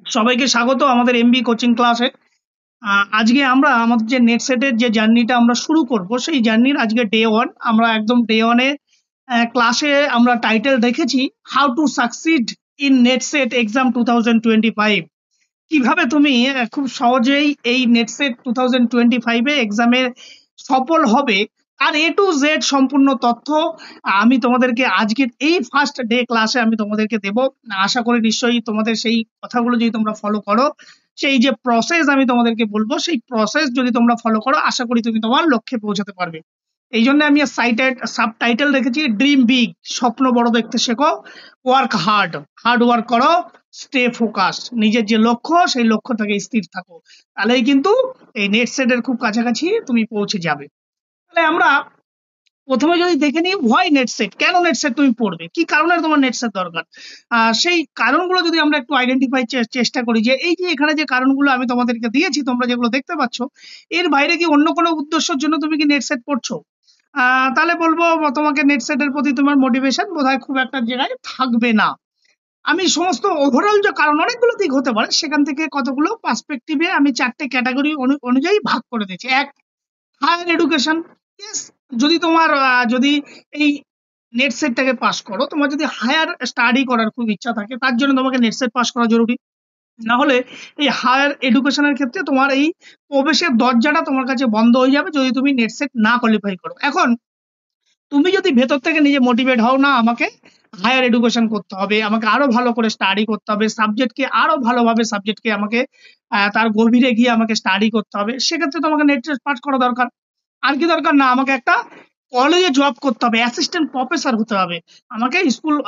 সবাইকে স্বাগত আমাদের এমবি কোচিং ক্লাসে। আজকে আমরা আমাদের যে নেট সেটের যে জার্নিটা আমরা শুরু করব, সেই জার্নির আজকে ডে 1। আমরা একদম ডে 1 এ ক্লাসে আমরা টাইটেল রেখেছি how to succeed in net set exam 2025। কিভাবে তুমি খুব সহজেই এই নেট সেট 2025 এ এক্সামে সফল হবে, আর এ টু জেড সম্পূর্ণ তথ্য আমি তোমাদেরকে আজকের এই ফার্স্ট ডে ক্লাসে আমি তোমাদেরকে দেব। আশা করি নিশ্চয়ই তোমাদের সেই কথাগুলো যদি তোমরা ফলো করো, সেই যে প্রসেস আমি তোমাদেরকে বলবো, সেই প্রসেস যদি তোমরা ফলো করো, আশা করি তুমি তোমার লক্ষ্যে পৌঁছাতে পারবে। এই জন্য আমি সাব টাইটেল রেখেছি ড্রিম বিগ, স্বপ্ন বড় দেখতে শেখো, ওয়ার্ক হার্ড, হার্ড ওয়ার্ক করো, স্টে ফোকাস, নিজের যে লক্ষ্য সেই লক্ষ্য থেকে স্থির থাকো, তাহলেই কিন্তু এই নেট সেটের খুব কাছাকাছি তুমি পৌঁছে যাবে। তাহলে আমরা প্রথমে যদি দেখে নিই হোয়াই নেট সেট, কেন নেট সেট তুমি পড়বে, কি কারণে তোমার নেট সেট দরকার। সেই কারণগুলো যদি আমরা একটু আইডেন্টিফাই চেষ্টা করি, যে এই যে এখানে যে কারণগুলো আমি তোমাদেরকে দিয়েছি, তোমরা যেগুলো দেখতে পাচ্ছ, এর বাইরে কি অন্য কোনো উদ্দেশ্যের জন্য তুমি কি নেট সেট পড়ছো? তাহলে বলবো তোমাকে নেট সেটের প্রতি তোমার মোটিভেশন বোধহয় খুব একটা জায়গায় থাকবে না। আমি সমস্ত ওভারঅল যে কারণ অনেকগুলো দিক হতে পারে, সেখান থেকে কতগুলো পার্সপেক্টিভে আমি 4টে ক্যাটাগরি অনুযায়ী ভাগ করে দিয়েছি। এক, হায়ার এডুকেশন। ইয়েস, যদি তোমার যদি এই নেট সেটটাকে পাস করো, তোমার যদি হায়ার স্টাডি করার খুব ইচ্ছা থাকে, তার জন্য তোমাকে নেট সেট পাস করা জরুরি। না হলে এই হায়ার এডুকেশনের ক্ষেত্রে তোমার এই প্রবেশের দরজাটা তোমার কাছে বন্ধ হয়ে যাবে যদি তুমি নেট সেট না কোয়ালিফাই করো। এখন তুমি যদি ভেতর থেকে নিজে মোটিভেট হও, না আমাকে হায়ার এডুকেশন করতে হবে, আমাকে আরো ভালো করে স্টাডি করতে হবে, সাবজেক্টকে আরো ভালোভাবে সাবজেক্টকে আমাকে তার গভীরে গিয়ে আমাকে স্টাডি করতে হবে, সেক্ষেত্রে তোমাকে নেট পাস করা দরকার। আর কি দরকার, না আমাকে একটা কলেজে জব করতে হবে, অ্যাসিস্ট্যান্ট প্রফেসর হতে হবে,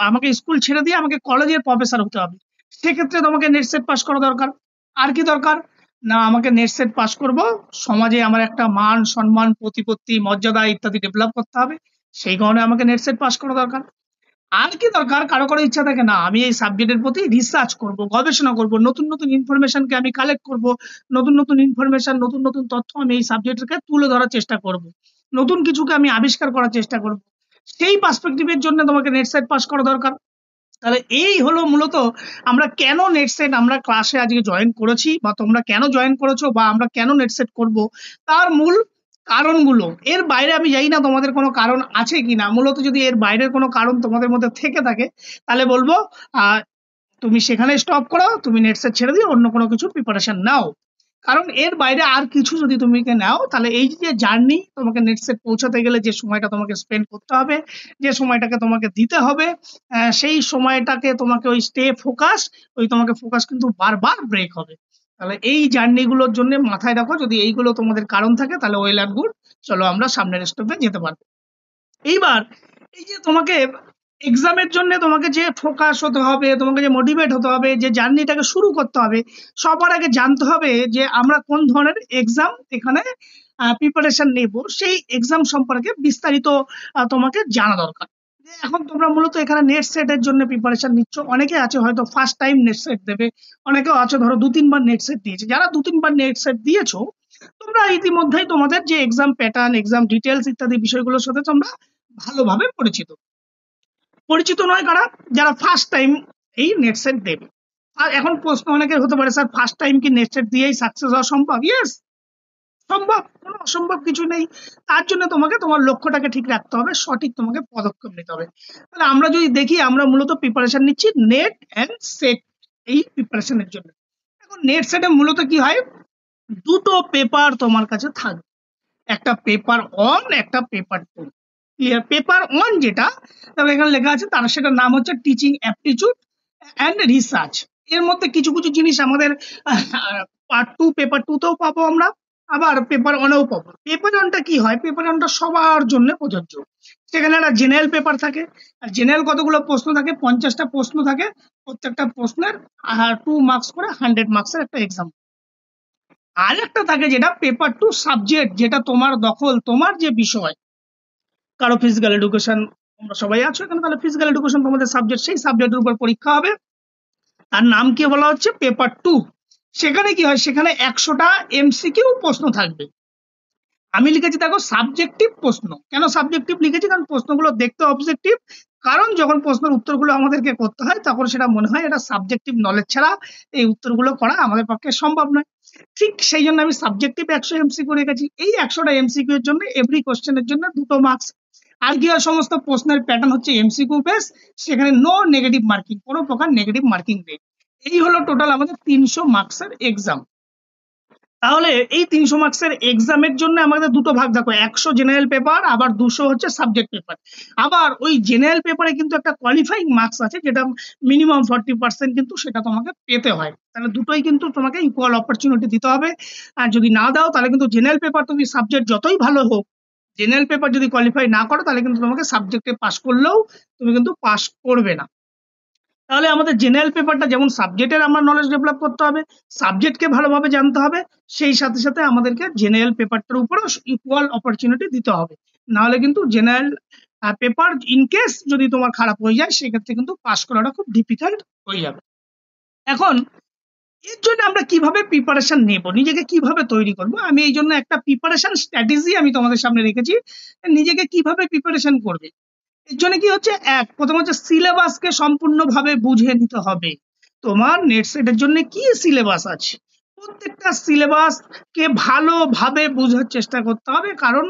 আমাকে স্কুল ছেড়ে দিয়ে আমাকে কলেজের প্রফেসর হতে হবে, সেক্ষেত্রে তোমাকে নেট সেট পাস করা দরকার। আর কি দরকার, না আমাকে নেট সেট পাস করব, সমাজে আমার একটা মান সম্মান প্রতিপত্তি মর্যাদা ইত্যাদি ডেভেলপ করতে হবে, সেই কারণে আমাকে নেট সেট পাস করা দরকার। আর কি দরকার, কারো কারো ইচ্ছা থাকে না আমি এই সাবজেক্টের প্রতি রিসার্চ করব, গবেষণা করব, নতুন নতুন ইনফরমেশনকে আমি কালেক্ট করব, নতুন নতুন ইনফরমেশন, নতুন নতুন তথ্য আমি এই সাবজেক্টকে তুলে ধরার চেষ্টা করব, নতুন কিছুকে আমি আবিষ্কার করার চেষ্টা করব, সেই পার্সপেক্টিভের জন্য তোমাকে নেট সেট পাস করা দরকার। তাহলে এই হলো মূলত আমরা কেন নেট সেট আমরা ক্লাসে আজকে জয়েন করেছি, বা তোমরা কেন জয়েন করেছো, বা আমরা কেন নেট সেট করবো, তার মূল কারণগুলো। এর বাইরে আমি জানি না তোমাদের কোনো কারণ আছে কিনা, মূলত যদি এর বাইরের কোনো কারণ তোমাদের মধ্যে থেকে থাকে, তাহলে বলবো তুমি সেখানে স্টপ করো, তুমি নেট সেট ছেড়ে দিয়ে অন্য কোনো কিছু প্রিপারেশন নাও। কারণ এর বাইরে আর কিছু যদি তুমি নাও, তাহলে এই যে জার্নি, তোমাকে নেট সেট পৌঁছাতে গেলে যে সময়টা তোমাকে স্পেন্ড করতে হবে, যে সময়টাকে তোমাকে দিতে হবে, সেই সময়টাকে তোমাকে ওই স্টে ফোকাস, ওই তোমাকে ফোকাস কিন্তু বারবার ব্রেক হবে। তাহলে এই জার্নি গুলোর জন্য মাথায় রাখো, যদি এইগুলো তোমাদের কারণ থাকে, তাহলে ওয়েল অ্যান্ড গুড, চলো আমরা সামনের স্টেপে যেতে পারবো। এইবার এই যে তোমাকে এক্সামের জন্য তোমাকে যে ফোকাস হতে হবে, তোমাকে যে মোটিভেট হতে হবে, যে জার্নিটাকে শুরু করতে হবে, সবার আগে জানতে হবে যে আমরা কোন ধরনের এক্সাম এখানে প্রিপারেশন নেব, সেই এক্সাম সম্পর্কে বিস্তারিত তোমাকে জানা দরকার। এখন তোমরা মূলত এখানে নেট সেটের জন্য প্রিপারেশন নিচ্ছ, অনেকে আছে হয়তো ফার্স্ট টাইম নেট সেট দেবে, অনেকেও আছে ধরো 2-3 বার নেট সেট দিয়েছে। যারা 2-3 বার নেট সেট দিয়েছো, তোমরা ইতিমধ্যেই তোমাদের যে এক্সাম প্যাটার্ন, এক্সাম ডিটেলস ইত্যাদি বিষয়গুলোর সাথে তোমরা ভালোভাবে পরিচিত। পরিচিত নয় কারা, যারা ফার্স্ট টাইম এই নেট সেট দেবে। আর এখন প্রশ্ন অনেকের হতে পারে, স্যার ফার্স্ট টাইম কি নেট সেট দিয়েই সাকসেস হওয়া সম্ভব? ইয়েস, সম্ভব, কোনো অসম্ভব কিছু নেই। তার জন্য তোমাকে তোমার লক্ষ্যটাকে ঠিক রাখতে হবে, সঠিক তোমাকে পদক্ষেপ নিতে হবে। তাহলে আমরা যদি দেখি, আমরা মূলত প্রিপারেশন নিচ্ছি নেট অ্যান্ড সেট, এই প্রিপারেশনের জন্য। এখন নেট সেটে মূলত কি হয়, দুটো পেপার তোমার কাছে থাকবে, একটা পেপার 1, একটা পেপার 2। ক্লিয়ার? পেপার 1 যেটা, তবে এখানে লেখা আছে, তার সেটার নাম হচ্ছে টিচিং অ্যাপটিটিউড অ্যান্ড রিসার্চ। এর মধ্যে কিছু কিছু জিনিস আমাদের পার্ট 2 পেপার 2 তেও পাবো আমরা, আবার পেপার 1 এও পাবো। পেপার 1টা কি হয়, পেপার 1টা সবার জন্য প্রযোজ্য। সেখানে একটা জেনারেল পেপার থাকে, আর জেনারেল কতগুলো প্রশ্ন থাকে, 50টা প্রশ্ন থাকে, প্রত্যেকটা প্রশ্নের 2 মার্কস করে 100 মার্কসের একটা এক্সাম। আর একটা থাকে যেটা পেপার 2 সাবজেক্ট, যেটা তোমার দখল, তোমার যে বিষয়, কারো ফিজিক্যাল এডুকেশন, তোমরা সবাই আছো এখানে, তাহলে ফিজিক্যাল এডুকেশন তোমাদের সাবজেক্ট, সেই সাবজেক্টের উপর পরীক্ষা হবে, তার নাম কি বলা হচ্ছে পেপার 2। সেখানে কি হয়, সেখানে 100টা এমসিকিউ প্রশ্ন থাকবে। আমি লিখেছি দেখো সাবজেক্টিভ প্রশ্ন, কেন সাবজেক্টিভ লিখেছি, কারণ প্রশ্নগুলো দেখতে অবজেক্টিভ, কারণ যখন প্রশ্নের উত্তরগুলো আমাদেরকে করতে হয় তখন সেটা মনে হয় এটা সাবজেক্টিভ নলেজ ছাড়া এই উত্তরগুলো করা আমাদের পক্ষে সম্ভব নয়। ঠিক সেই জন্য আমি সাবজেক্টিভ 100 এমসিকিউ রেখেছি। এই 100টা এমসিকিউ এর জন্য এভরি কোশ্চেনের জন্য 2টো মার্কস। আর কি হয়, সমস্ত প্রশ্নের প্যাটার্ন হচ্ছে এমসিকিউ বেস, সেখানে নো নেগেটিভ মার্কিং, কোনো প্রকার নেগেটিভ মার্কিং নেই। এই হলো টোটাল আমাদের 300 মার্কসের এক্সাম। তাহলে এই 300 মার্কসের এক্সামের জন্য আমাদের দুটো ভাগ, দেখো 100 জেনারেল পেপার, আবার 200 হচ্ছে সাবজেক্ট পেপার। আবার ওই জেনারেল পেপারে কিন্তু একটা কোয়ালিফাইং মার্কস আছে, যেটা মিনিমাম 40% কিন্তু সেটা তোমাকে পেতে হয়। তাহলে দুটোই কিন্তু তোমাকে ইকুয়াল অপরচুনিটি দিতে হবে। আর যদি না দাও তাহলে কিন্তু জেনারেল পেপার, তুমি সাবজেক্ট যতই ভালো হোক, জেনারেল পেপার যদি কোয়ালিফাই না করো তাহলে কিন্তু তোমাকে সাবজেক্টে পাস করলেও তুমি কিন্তু পাস করবে না। তাহলে আমাদের জেনারেল পেপারটা যেমন সাবজেক্টের আমার নলেজ ডেভেলপ করতে হবে, সাবজেক্টকে ভালোভাবে জানতে হবে, সেই সাথে সাথে আমাদেরকে জেনারেল পেপারটার উপরও ইকুয়াল অপরচুনিটি দিতে হবে। নাহলে কিন্তু জেনারেল পেপার ইন কেস যদি তোমার খারাপ হয়ে যায় সেক্ষেত্রে কিন্তু পাস করাটা খুব ডিফিকাল্ট হয়ে যাবে। এখন এর জন্য আমরা কিভাবে প্রিপারেশন নেব, নিজেকে কিভাবে তৈরি করব, আমি এই জন্য একটা প্রিপারেশন স্ট্র্যাটেজি আমি তোমাদের সামনে রেখেছি। নিজেকে কিভাবে প্রিপারেশন করবে, এর জন্য কি হচ্ছে, প্রথম হচ্ছে সিলেবাসকে সম্পূর্ণভাবে বুঝে নিতে হবে। তোমার নেট সেটের জন্য কি সিলেবাস আছে, প্রত্যেকটা সিলেবাস কে ভালোভাবে বোঝার চেষ্টা করতে হবে। কারণ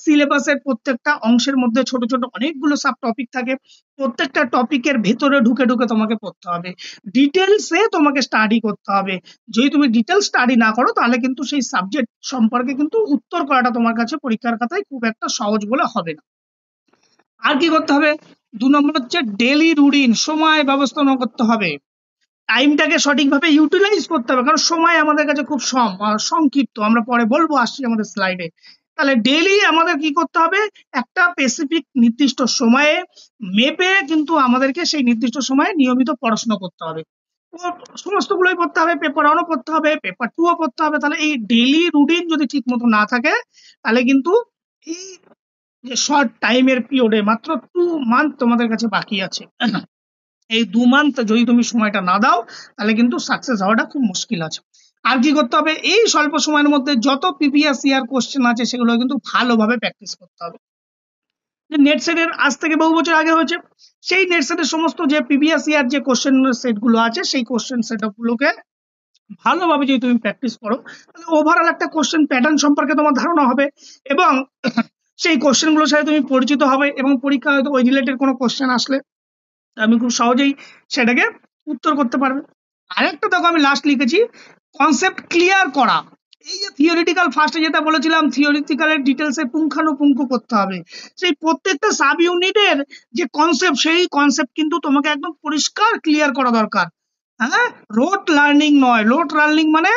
সিলেবাসের প্রত্যেকটা অংশের মধ্যে ছোট ছোট অনেকগুলো সাব টপিক থাকে, প্রত্যেকটা টপিকের ভেতরে ঢুকে ঢুকে তোমাকে পড়তে হবে, ডিটেলসে তোমাকে স্টাডি করতে হবে। যদি তুমি ডিটেল স্টাডি না করো তাহলে কিন্তু সেই সাবজেক্ট সম্পর্কে কিন্তু উত্তর করাটা তোমার কাছে পরীক্ষার খাতায় খুব একটা সহজ বলে হবে না। আর কি করতে হবে, 2 নম্বর হচ্ছে ডেলি রুটিন, সময় ব্যবস্থাপনা করতে হবে, টাইমটাকে সঠিকভাবে ইউটিলাইজ করতে হবে। কারণ সময় আমাদের কাছে খুব সংক্ষিপ্ত, আমরা পরে বলবো, আসছি আমাদের স্লাইডে। তাহলে ডেইলি আমাদের কি করতে হবে, একটা স্পেসিফিক নির্দিষ্ট সময়ে মেপে কিন্তু আমাদেরকে সেই নির্দিষ্ট সময়ে নিয়মিত পড়াশোনা করতে হবে। সমস্তগুলোই পড়তে হবে, পেপার 1ও পড়তে হবে, পেপার 2ও পড়তে হবে। তাহলে এই ডেইলি রুটিন যদি ঠিক মতো না থাকে তাহলে কিন্তু এই যে শর্ট টাইমের পিরিয়ডে, মাত্র 2 মান্থ তোমাদের কাছে বাকি আছে, এই 2 মান্থ যদি তুমি সময়টা না দাও তাহলে কিন্তু সাকসেস হওয়াটা খুব মুশকিল আছে। আর কি করতে হবে, এই স্বল্প সময়ের মধ্যে যত প্রিভিয়াস ইয়ার কোশ্চেন আছে সেগুলো কিন্তু ভালোভাবে প্র্যাকটিস করতে হবে। যে নেট সেটের আজ থেকে বহু বছর আগে হয়েছে, সেই নেট সেটের সমস্ত যে প্রিভিয়াস ইয়ার যে কোশ্চেন সেট গুলো আছে সেই কোশ্চেন সেট গুলোকে ভালোভাবে যদি তুমি প্র্যাকটিস করো তাহলে ওভারঅল একটা কোশ্চেন প্যাটার্ন সম্পর্কে তোমার ধারণা হবে, এবং সেই কোশ্চেন গুলোর সাথে তুমি পরিচিত হবে, এবং পরীক্ষা হয়তো ওই রিলেটেড কোনো কোশ্চেন আসলে আমি খুব সহজেই সেটাকে উত্তর করতে পারবে। আরেকটা দেখো আমি লাস্ট লিখেছি, কনসেপ্ট ক্লিয়ার করা। এই যে থিওরিটিক্যাল ফার্স্টে যেটা বলেছিলাম, থিওরিটিক্যালের ডিটেলসে পুঙ্খানুপুঙ্খ করতে হবে, সেই প্রত্যেকটা সাব ইউনিটের যে কনসেপ্ট, সেই কনসেপ্ট কিন্তু তোমাকে একদম পরিষ্কার ক্লিয়ার করা দরকার। হ্যাঁ, রোট লার্নিং নয়, রোট লার্নিং মানে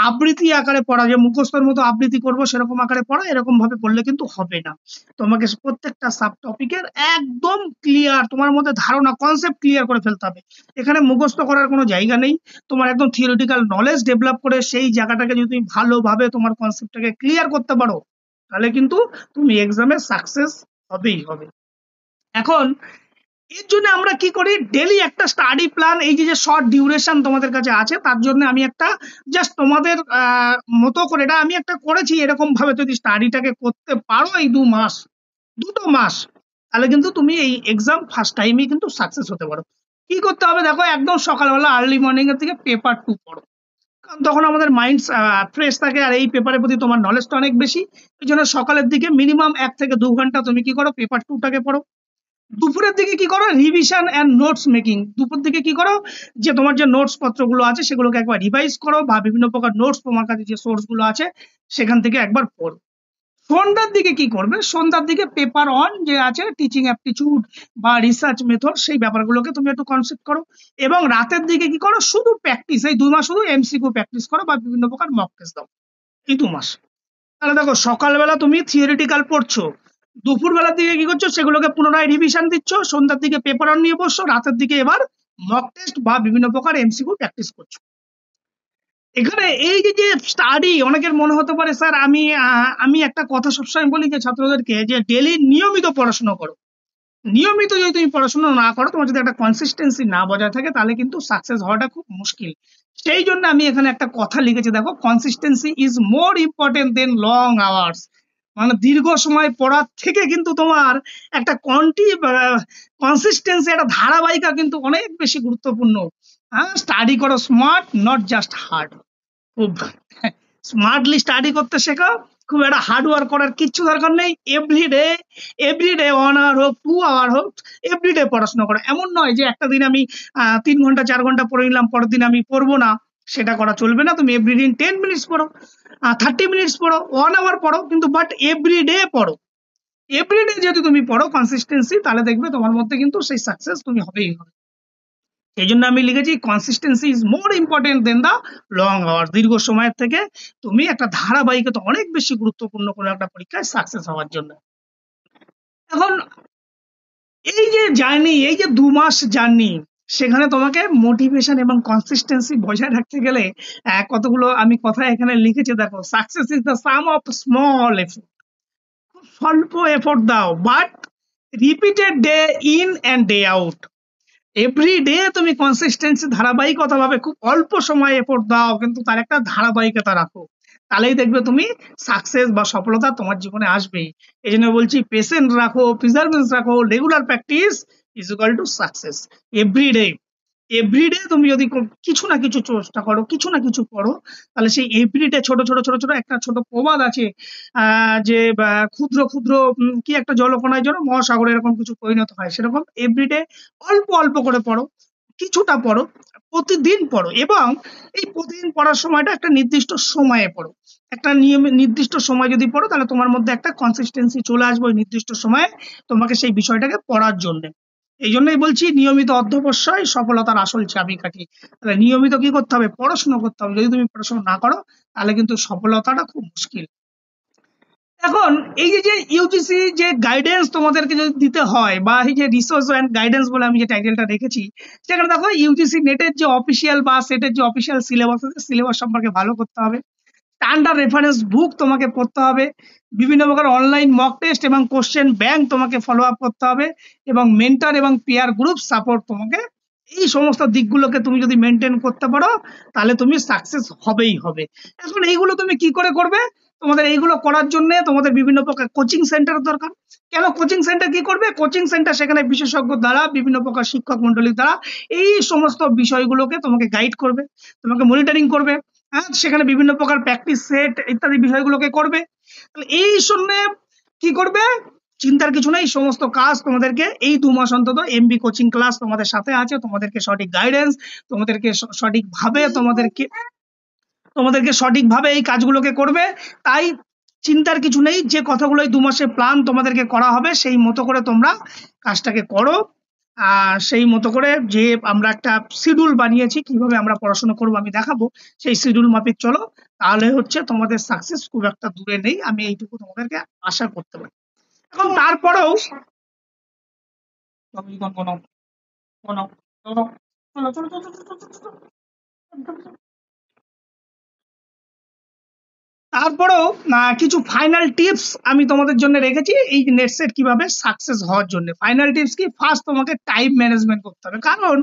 আবৃত্তি আকারে পড়া, যে মুখস্থর মতো আবৃত্তি করবো সেরকম আকারে পড়া, এরকম ভাবে পড়লে কিন্তু হবে না। তোমাকে প্রত্যেকটা সাব টপিকের একদম ক্লিয়ার, তোমার মধ্যে ধারণা, কনসেপ্ট ক্লিয়ার করে ফেলতে হবে। এখানে মুখস্থ করার কোনো জায়গা নেই, তোমার একদম থিওরিটিক্যাল নলেজ ডেভেলপ করে সেই জায়গাটাকে যদি তুমি ভালোভাবে তোমার কনসেপ্টটাকে ক্লিয়ার করতে পারো তাহলে কিন্তু তুমি এক্সামে সাকসেস হবেই হবে। এখন এর জন্য আমরা কি করি, ডেলি একটা স্টাডি প্ল্যান, এই যে শর্ট ডিউরেশন তোমাদের কাছে আছে তার জন্য আমি একটা জাস্ট তোমাদের মতো করে এটা আমি একটা করেছি, এরকম ভাবে যদি স্টাডিটাকে করতে পারো এই 2 মাস, 2 মাস, তাহলে কিন্তু তুমি এই এক্সাম ফার্স্ট টাইমে কিন্তু সাকসেস হতে পারো। কি করতে হবে দেখো, একদম সকালবেলা আর্লি মর্নিং এর থেকে পেপার 2 পড়ো, কারণ তখন আমাদের মাইন্ড ফ্রেশ থাকে, আর এই পেপারের প্রতি তোমার নলেজটা অনেক বেশি। এই জন্য সকালের দিকে মিনিমাম 1 থেকে 2 ঘন্টা তুমি কি করো, পেপার 2টাকে পড়ো। দুপুরের দিকে কি করো, রিভিশন এন্ড নোটস মেকিং, দুপুর দিকে কি করো, যে তোমার যে নোটস পত্রগুলো আছে সেগুলোকে একবার রিভাইজ করো, বা বিভিন্ন প্রকার নোটস তোমার কাছে যে সোর্স গুলো আছে সেখান থেকে একবার পড়ো। সন্ধ্যার দিকে কি করবে, সন্ধ্যার দিকে পেপার 1 যে আছে টিচিং অ্যাপটিটিউড বা রিসার্চ মেথড, সেই ব্যাপারগুলোকে তুমি একটু কনসেপ্ট করো। এবং রাতের দিকে কি করো, শুধু প্র্যাকটিস, এই 2 মাস শুধু এমসিকিউ প্র্যাকটিস করো বা বিভিন্ন প্রকার মক টেস্ট দাও এই 2 মাস। তাহলে দেখো, সকালবেলা তুমি থিওরিটিক্যাল পড়ছো, দুপুর বেলার দিকে কি করছো, সেগুলোকে পুনরায় রিভিশন দিচ্ছ, সন্ধ্যার দিকে পেপার 1 নিয়ে বসছো, রাতের দিকে এবার মক টেস্ট বা বিভিন্ন প্রকার এমসিকিউ প্র্যাকটিস করছো। এখানে এই যে স্টাডি, অনেকের মনে হতে পারে স্যার আমি একটা কথা সবসময় বলি যে ছাত্রদেরকে, যে ডেলি নিয়মিত পড়াশোনা করো। নিয়মিত যদি তুমি পড়াশোনা না করো, তোমার যদি একটা কনসিস্টেন্সি না বজায় থাকে তাহলে কিন্তু সাকসেস হওয়াটা খুব মুশকিল। সেই জন্য আমি এখানে একটা কথা লিখেছি, দেখো, consistency is more important than long hours. মানে দীর্ঘ সময় পড়ার থেকে কিন্তু তোমার একটা কনসিস্টেন্সি, একটা ধারাবাহিকতা কিন্তু অনেক বেশি গুরুত্বপূর্ণ। হ্যাঁ, স্টাডি করো স্মার্ট, নট জাস্ট হার্ড। খুব স্মার্টলি স্টাডি করতে শেখো, খুব একটা হার্ড ওয়ার্ক করার কিচ্ছু দরকার নেই। এভরিডে 1 আওয়ার হোক 2 আওয়ার হোক, এভরিডে পড়াশোনা করো। এমন নয় যে একটা দিন আমি 3 ঘন্টা 4 ঘন্টা পড়ে নিলাম, পরের দিন আমি পড়বো না, সেটা করা চলবে না। তুমি এভরিদিন 10 মিনিটস পড়ো, 30 মিনিটস পড়ো, 1 আওয়ার পড়ো, কিন্তু বাট এভরিডে পড়ো। এভরিডে যদি তুমি পড়ো কনসিস্টেন্সি, তাহলে দেখবে তোমার মধ্যে কিন্তু সেই সাকসেস তুমি হবেই হবে। এই জন্য আমি লিখেছি consistency is more important than the long hour. দীর্ঘ সময়ের থেকে তুমি একটা ধারাবাহিকতা অনেক বেশি গুরুত্বপূর্ণ কোনো একটা পরীক্ষায় সাকসেস হওয়ার জন্য। এখন এই যে জার্নি, এই যে 2 মাস জার্নি, সেখানে তোমাকে মোটিভেশন এবং কনসিস্টেন্সি বজায় রাখতে গেলে কতগুলো আমি কথা এখানে লিখেছি, দেখো। Success is the sum of small effort. খুব স্বল্প এফোর্ট দাও, but repeated day in and day out. Everyday তুমি কনসিস্টেন্সি ধারাবাহিকতা ভাবে খুব অল্প সময় এফোর্ট দাও, কিন্তু তার একটা ধারাবাহিকতা রাখো, তাহলেই দেখবে তুমি সাকসেস বা সফলতা তোমার জীবনে আসবেই। এই জন্য বলছি পেশেন্ট রাখো, প্রিজারভেন্স রাখো, regular practice is equal to success. Everyday তুমি যদি কিছু না কিছু চেষ্টা করো, কিছু না কিছু করো, তাহলে সেই এভরিডে ছোট ছোট ছোট ছোট একটা ছোট প্রবাদ আছে, যে ক্ষুদ্র ক্ষুদ্র কি একটা জলকণায় যেন মহাসাগরে এরকম কিছু পরিণত হয়, সেরকম এভরিডে অল্প অল্প করে পড়ো, কিছুটা পড়ো, প্রতিদিন পড়ো, এবং এই প্রতিদিন পড়ার সময়টা একটা নির্দিষ্ট সময়ে পড়ো। একটা নির্দিষ্ট সময় যদি পড়ো, তাহলে তোমার মধ্যে একটা কনসিস্টেন্সি চলে আসবে ওই নির্দিষ্ট সময়ে তোমাকে সেই বিষয়টাকে পড়ার জন্য। এই জন্যই বলছি নিয়মিত অধ্যবসায় সফলতার আসল চাবিকাঠি। তাহলে নিয়মিত কি করতে হবে? পড়াশোনা করতে হবে। যদি তুমি পড়াশোনা না করো, তাহলে কিন্তু সফলতাটা খুব মুশকিল। এখন এই যে ইউজিসি যে গাইডেন্স তোমাদেরকে যদি দিতে হয়, বা এই যে রিসোর্স অ্যান্ড গাইডেন্স বলে আমি যে টাইটেলটা রেখেছি, সেখানে দেখো ইউজিসি নেটের যে অফিসিয়াল বা সেটের যে অফিসিয়াল সিলেবাস আছে, সিলেবাস সম্পর্কে ভালো করতে হবে। স্ট্যান্ডার্ড রেফারেন্স বুক তোমাকে পড়তে হবে। বিভিন্ন প্রকার অনলাইন মক টেস্ট এবং কোশ্চেন ব্যাংক তোমাকে ফলো আপ করতে হবে, এবং মেন্টর এবং পিয়ার গ্রুপ সাপোর্ট তোমাকে, এই সমস্ত দিকগুলোকে তুমি যদি মেনটেন করতে পারো, তাহলে তুমি সাকসেস হবেই হবে। এখন এইগুলো তুমি কি করে করবে? তোমাদের এইগুলো করার জন্য তোমাদের বিভিন্ন প্রকার কোচিং সেন্টার দরকার। কেন কোচিং সেন্টার কি করবে? কোচিং সেন্টার সেখানে বিশেষজ্ঞ দ্বারা, বিভিন্ন প্রকার শিক্ষক মন্ডলীর দ্বারা এই সমস্ত বিষয়গুলোকে তোমাকে গাইড করবে, তোমাকে মনিটরিং করবে। হ্যাঁ, সেখানে বিভিন্ন প্রকার প্র্যাকটিস সেট ইত্যাদি বিষয়গুলোকে করবে। তাহলে এই শুনে কি করবে? চিন্তার কিছু নেই, সমস্ত কাজ তোমাদেরকে এই 2 মাস অন্তত এমবি কোচিং ক্লাস তোমাদের সাথে আছে, তোমাদেরকে সঠিক গাইডেন্স, তোমাদেরকে সঠিকভাবে তোমাদেরকে সঠিকভাবে এই কাজগুলোকে করবে। তাই চিন্তার কিছু নেই, যে কথাগুলো এই 2 মাসের প্ল্যান তোমাদেরকে করা হবে, সেই মতো করে তোমরা কাজটাকে করো। সেই মতো করে যে আমরা একটা শিডিউল বানিয়েছি, কিভাবে আমরা পড়াশোনা করবো আমি দেখাবো, সেই শিডিউল মাফিক চলো, তাহলে হচ্ছে তোমাদের সাকসেস খুব একটা দূরে নেই, আমি এইটুকু তোমাদেরকে আশা করতে পারি। এখন তারপরেও তারপরেও কিছু ফাইনাল টিপস আমি তোমাদের জন্য রেখেছি এই নেট সেট কিভাবে সাকসেস হওয়ার জন্য। ফাইনাল টিপস কি? ফার্স্ট, তোমাকে টাইম ম্যানেজমেন্ট করতে হবে, কারণ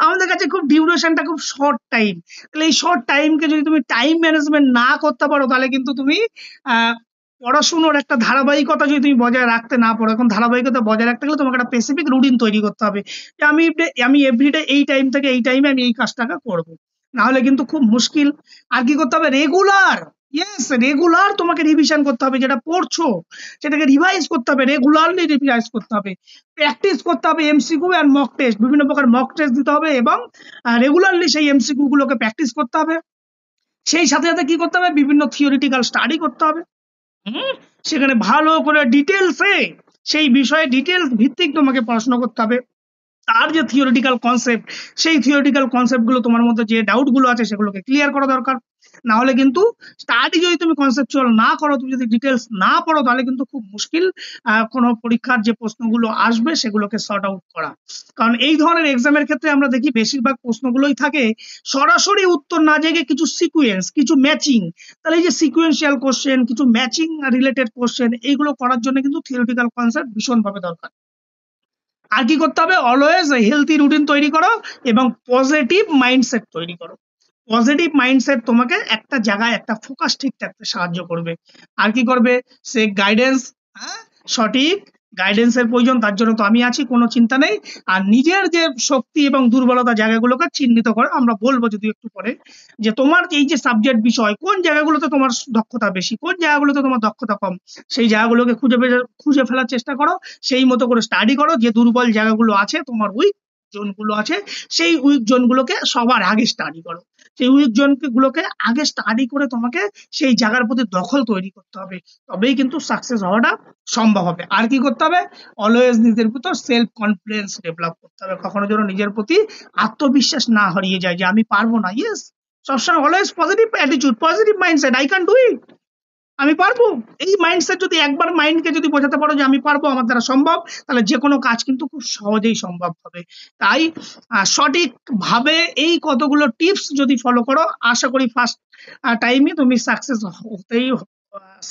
আমাদের কাছে খুব ডিউরেশনটা খুব শর্ট টাইম। তাহলে এই শর্ট টাইমকে যদি তুমি টাইম ম্যানেজমেন্ট না করতে পারো, তাহলে কিন্তু তুমি পড়াশুনোর একটা ধারাবাহিকতা যদি তুমি বজায় রাখতে না পারো, এখন ধারাবাহিকতা বজায় রাখতে গেলে তোমাকে একটা স্পেসিফিক রুটিন তৈরি করতে হবে, যে আমি এভরিডে এই টাইম থেকে এই টাইমে আমি এই কাজটাকে করবো, না হলে কিন্তু খুব মুশকিল। আর কি করতে হবে? রেগুলার তোমাকে রিভিশন করতে হবে, যেটা পড়ছো সেটাকে রিভাইজ করতে হবে, রেগুলারলি রিভাইজ করতে হবে, প্র্যাকটিস করতে হবে। এমসিকিউ আর মক টেস্ট, বিভিন্ন প্রকার মক টেস্ট দিতে হবে, এবং রেগুলারলি সেই এমসিকিউ গুলোকে প্র্যাকটিস করতে হবে। সেই সাথে সাথে কি করতে হবে? বিভিন্ন থিওরিটিক্যাল স্টাডি করতে হবে। সেখানে ভালো করে ডিটেলসে সেই বিষয়ে ডিটেলস ভিত্তিক তোমাকে পড়াশোনা করতে হবে। তার যে থিওরিটিক্যাল কনসেপ্ট, সেই থিওরিটিক্যাল কনসেপ্ট গুলো তোমার মধ্যে যে ডাউট গুলো আছে সেগুলোকে ক্লিয়ার করা দরকার। না হলে কিন্তু স্টাডি যদি তুমি কনসেপচুয়াল না করো, তুমি যদি ডিটেলস না পড়ো, তাহলে কিন্তু খুব মুশকিল কোনো পরীক্ষার যে প্রশ্নগুলো আসবে সেগুলোকে সর্ট আউট করা। কারণ এই ধরনের এক্সামের ক্ষেত্রে আমরা দেখি বেশিরভাগ প্রশ্নগুলোই থাকে সরাসরি উত্তর না জেগে কিছু সিকুয়েন্স, কিছু ম্যাচিং। তাহলে এই যে সিকুয়েন্সিয়াল কোশ্চেন, কিছু ম্যাচিং রিলেটেড কোশ্চেন, এইগুলো করার জন্য কিন্তু থিওরিটিক্যাল কনসেপ্ট ভীষণভাবে দরকার। আর কি করতে হবে? অলওয়েজ হেলথি রুটিন তৈরি করো এবং পজিটিভ মাইন্ডসেট তৈরি করো। পজিটিভ মাইন্ডসেট তোমাকে একটা জায়গায় একটা ফোকাস ঠিক রাখতে সাহায্য করবে। আর কি করবে? সে গাইডেন্স, হ্যাঁ, সঠিক গাইডেন্সের প্রয়োজন, তার জন্য তো আমি আছি, কোনো চিন্তা নেই। আর নিজের যে শক্তি এবং দুর্বলতা জায়গাগুলোকে চিহ্নিত করে, আমরা বলবো যদি একটু পরে, যে তোমার এই যে সাবজেক্ট বিষয় কোন জায়গাগুলোতে তোমার দক্ষতা বেশি, কোন জায়গাগুলোতে তোমার দক্ষতা কম, সেই জায়গাগুলোকে খুঁজে ফেলার চেষ্টা করো, সেই মতো করে স্টাডি করো। যে দুর্বল জায়গাগুলো আছে, তোমার উইক জোন গুলো আছে, সেই উইক জোন গুলোকে সবার আগে স্টাডি করো। সেই উইক জোন গুলোকে আগে স্টাডি করে তোমাকে সেই জায়গার প্রতি দখল তৈরি করতে হবে, তবেই কিন্তু সাকসেস হওয়াটা সম্ভব হবে। আর কি করতে হবে? অলওয়েজ নিজের ভিতর সেলফ কনফিডেন্স ডেভেলপ করতে হবে, কখনো যেন নিজের প্রতি আত্মবিশ্বাস না হারিয়ে যায় যে আমি পারবো না। ইয়েস, সবসময় always positive attitude, positive mindset, I can do it, আমি পারবো। এই মাইন্ডসেট যদি একবার মাইন্ডকে যদি বোঝাতে পারো যে আমি পারবো, আমার দ্বারা সম্ভব, তাহলে যে কোনো কাজ কিন্তু খুব সহজেই সম্ভব হবে। তাই সঠিকভাবে এই কতগুলো টিপস যদি ফলো করো, আশা করি ফার্স্ট টাইমে তুমি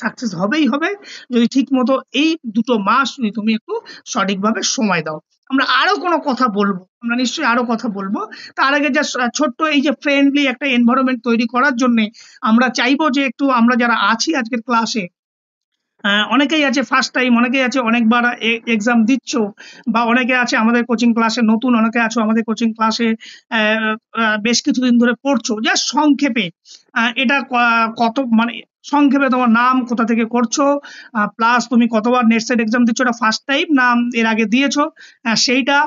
সাকসেস হবেই হবে, যদি ঠিক মতো এই 2 মাস যদি তুমি একটু সঠিকভাবে সময় দাও। আমরা আরো কোনো কথা বলবো, আমরা নিশ্চয়ই আরো কথা বলবো। তার আগে জাস্ট ছোট্ট এই যে ফ্রেন্ডলি একটা এনভায়রনমেন্ট তৈরি করার জন্য আমরা চাইবো যে একটু আমরা যারা আছি আজকের ক্লাসে, অনেকেই আছে ফার্স্ট টাইম, অনেকেই আছে অনেকবার এক্সাম দিচ্ছ, বা অনেকে আছে আমাদের কোচিং ক্লাসে নতুন, অনেকে আছো আমাদের কোচিং ক্লাসে বেশ কিছুদিন ধরে পড়ছো। জাস্ট সংক্ষেপে এটা কত মানে সংক্ষেপে তোমার নাম, কোথা থেকে করছো, প্লাস তুমি কতবার নেট সেট এক্সাম দিচ্ছ, এটা ফার্স্ট টাইম না এর আগে দিয়েছো, সেইটা।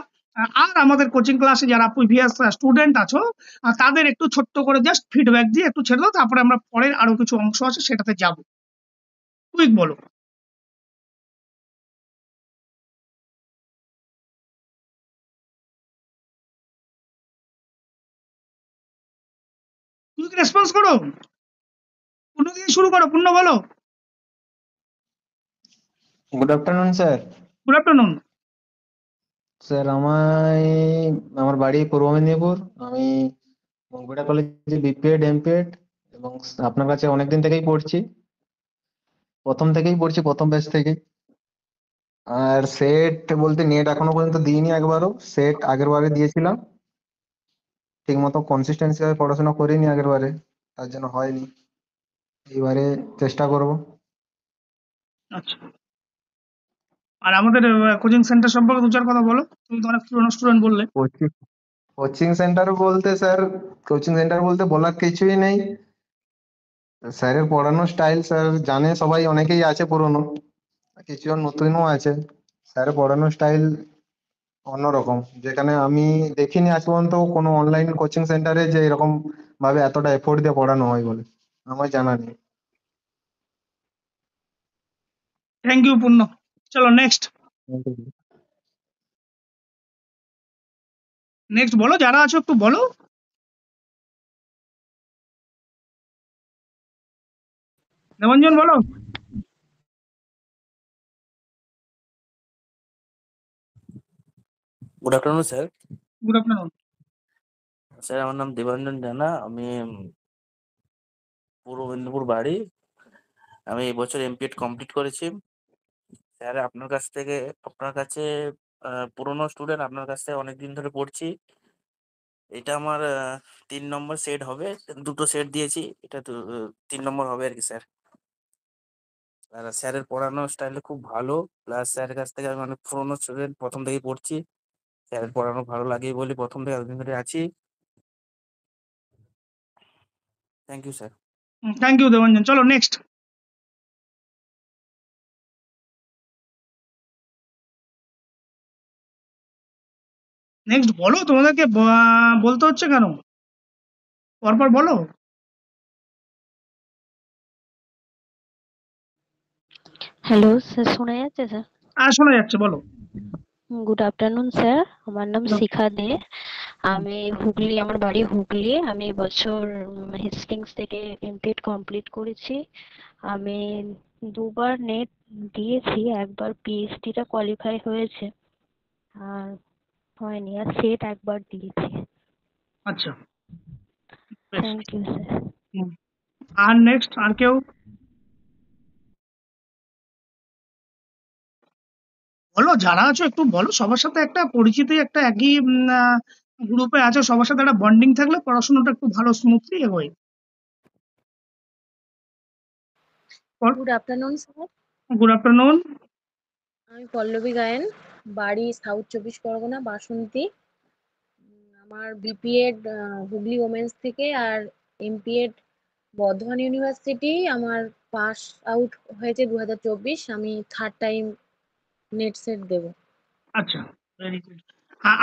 আর আমাদের কোচিং ক্লাসে যারা প্রিভিয়াস স্টুডেন্ট আছো, তাদের একটু ছোট্ট করে জাস্ট ফিডব্যাক দিয়ে একটু ছেড়ে দাও, তারপরে আমরা পরের আরো কিছু অংশ আছে সেটাতে যাবো। কুইক বলো, কুইক রেসপন্স করো, পূর্ণ দিয়ে শুরু করো, পূর্ণ বলো। Good afternoon sir. Good afternoon. Sir আমার বাড়ি পূর্ব মেদিনীপুর। আমি মগবেড়া কলেজে বিপিএড এমপিএড এবং আপনার কাছে অনেকদিন থেকেই পড়ছি, প্রথম ব্যাচ থেকেই। আর সেট বলতে নেট এখনো পর্যন্ত দিইনি একবারও। সেট আগের বারে দিয়েছিলাম, ঠিক মতো কনসিস্টেন্সি ভাবে পড়াশোনা করিনি আগের বারে, তার জন্য হয়নি। এইবারে চেষ্টা করব। আচ্ছা, আর আমাদের কোচিং সেন্টার সম্পর্কে 2-4 কথা বলো, তুমি তো অনেক পুরনো স্টুডেন্ট বললে। কোচিং কোচিং সেন্টার বলতে স্যার, কোচিং সেন্টার বলতে বলার কিছুই নেই। স্যারের পড়ানোর স্টাইল স্যার জানে সবাই, অনেকেই আছে পুরনো, কিছু জন নতুনও আছে। স্যারের পড়ানোর স্টাইল অন্যরকম, যেখানে আমি দেখিনি আজ পর্যন্ত কোনো অনলাইন কোচিং সেন্টারে যে এরকম ভাবে এতটা এফোর্ট দিয়ে পড়ানো হয় বলে আমার জানা নেই। থ্যাংক ইউ পূর্ণ। চলো নেক্সট, নেক্সট বলো, যারা আছো একটু বলো। দেবঞ্জন বলো। Good afternoon sir. Good afternoon. Sir আমার নাম দেবাঞ্জন জানা, আমি পূর্ব মেদিনীপুর বাড়ি। আমি এই বছর এমপিএড কমপ্লিট করেছি। স্যার আপনার কাছে পুরনো স্টুডেন্ট, আপনার কাছ থেকে অনেকদিন ধরে পড়ছি। এটা আমার 3 নম্বর সেট হবে, 2টো সেট দিয়েছি, এটা তো 3 নম্বর হবে আর কি স্যার। আর স্যারের পড়ানোর স্টাইলটা খুব ভালো, প্লাস স্যারের কাছ থেকে আমি অনেক পুরনো স্টুডেন্ট, প্রথম থেকেই পড়ছি। স্যারের পড়ানো ভালো লাগে বলে প্রথম থেকে এতদিন ধরে আছি। Thank you sir. Thank you Debanjan. চলো নেক্সট, নেক্সট বলো, তোমাদেরকে বলতে হচ্ছে কেন, পরপর বলো। হ্যালো স্যার, শোনা যাচ্ছে স্যার? শোনা যাচ্ছে, বলো। গুড আফটারনুন স্যার, আমার নাম শিখা দে। আমি হুগলি, আমার বাড়ি হুগলি। আমি এবছর হেস্টিংস থেকে এমপিএড কমপ্লিট করেছি। আমি 2বার নেট দিয়েছি, একবার পিএইচডিটা কোয়ালিফাই হয়েছে আর হয়নি, আর সেট একবার দিয়েছি। আচ্ছা, বেশ। Thank you sir. আর নেক্সট, আর কেউ বলো, যারা আছো একটু বলো, সবার সাথে একটা পরিচিতি, একটা একই গ্রুপে আছো, সবার সাথে একটা বন্ডিং থাকলে পড়াশোনাটা একটু ভালো স্মুথলি এগোয়। Good afternoon sir. Good afternoon. আমি পল্লবী গায়েন, বাড়ি সাউথ 24 পরগনা, বাসন্তী। আমার বিপিএড হুগলি ওমেন্স থেকে আর এমপিএড বর্ধমান ইউনিভার্সিটি। আমার পাস আউট হয়েছে 2024। আমি থার্ড টাইম নেট সেট দেবো। আচ্ছা, ভেরি গুড।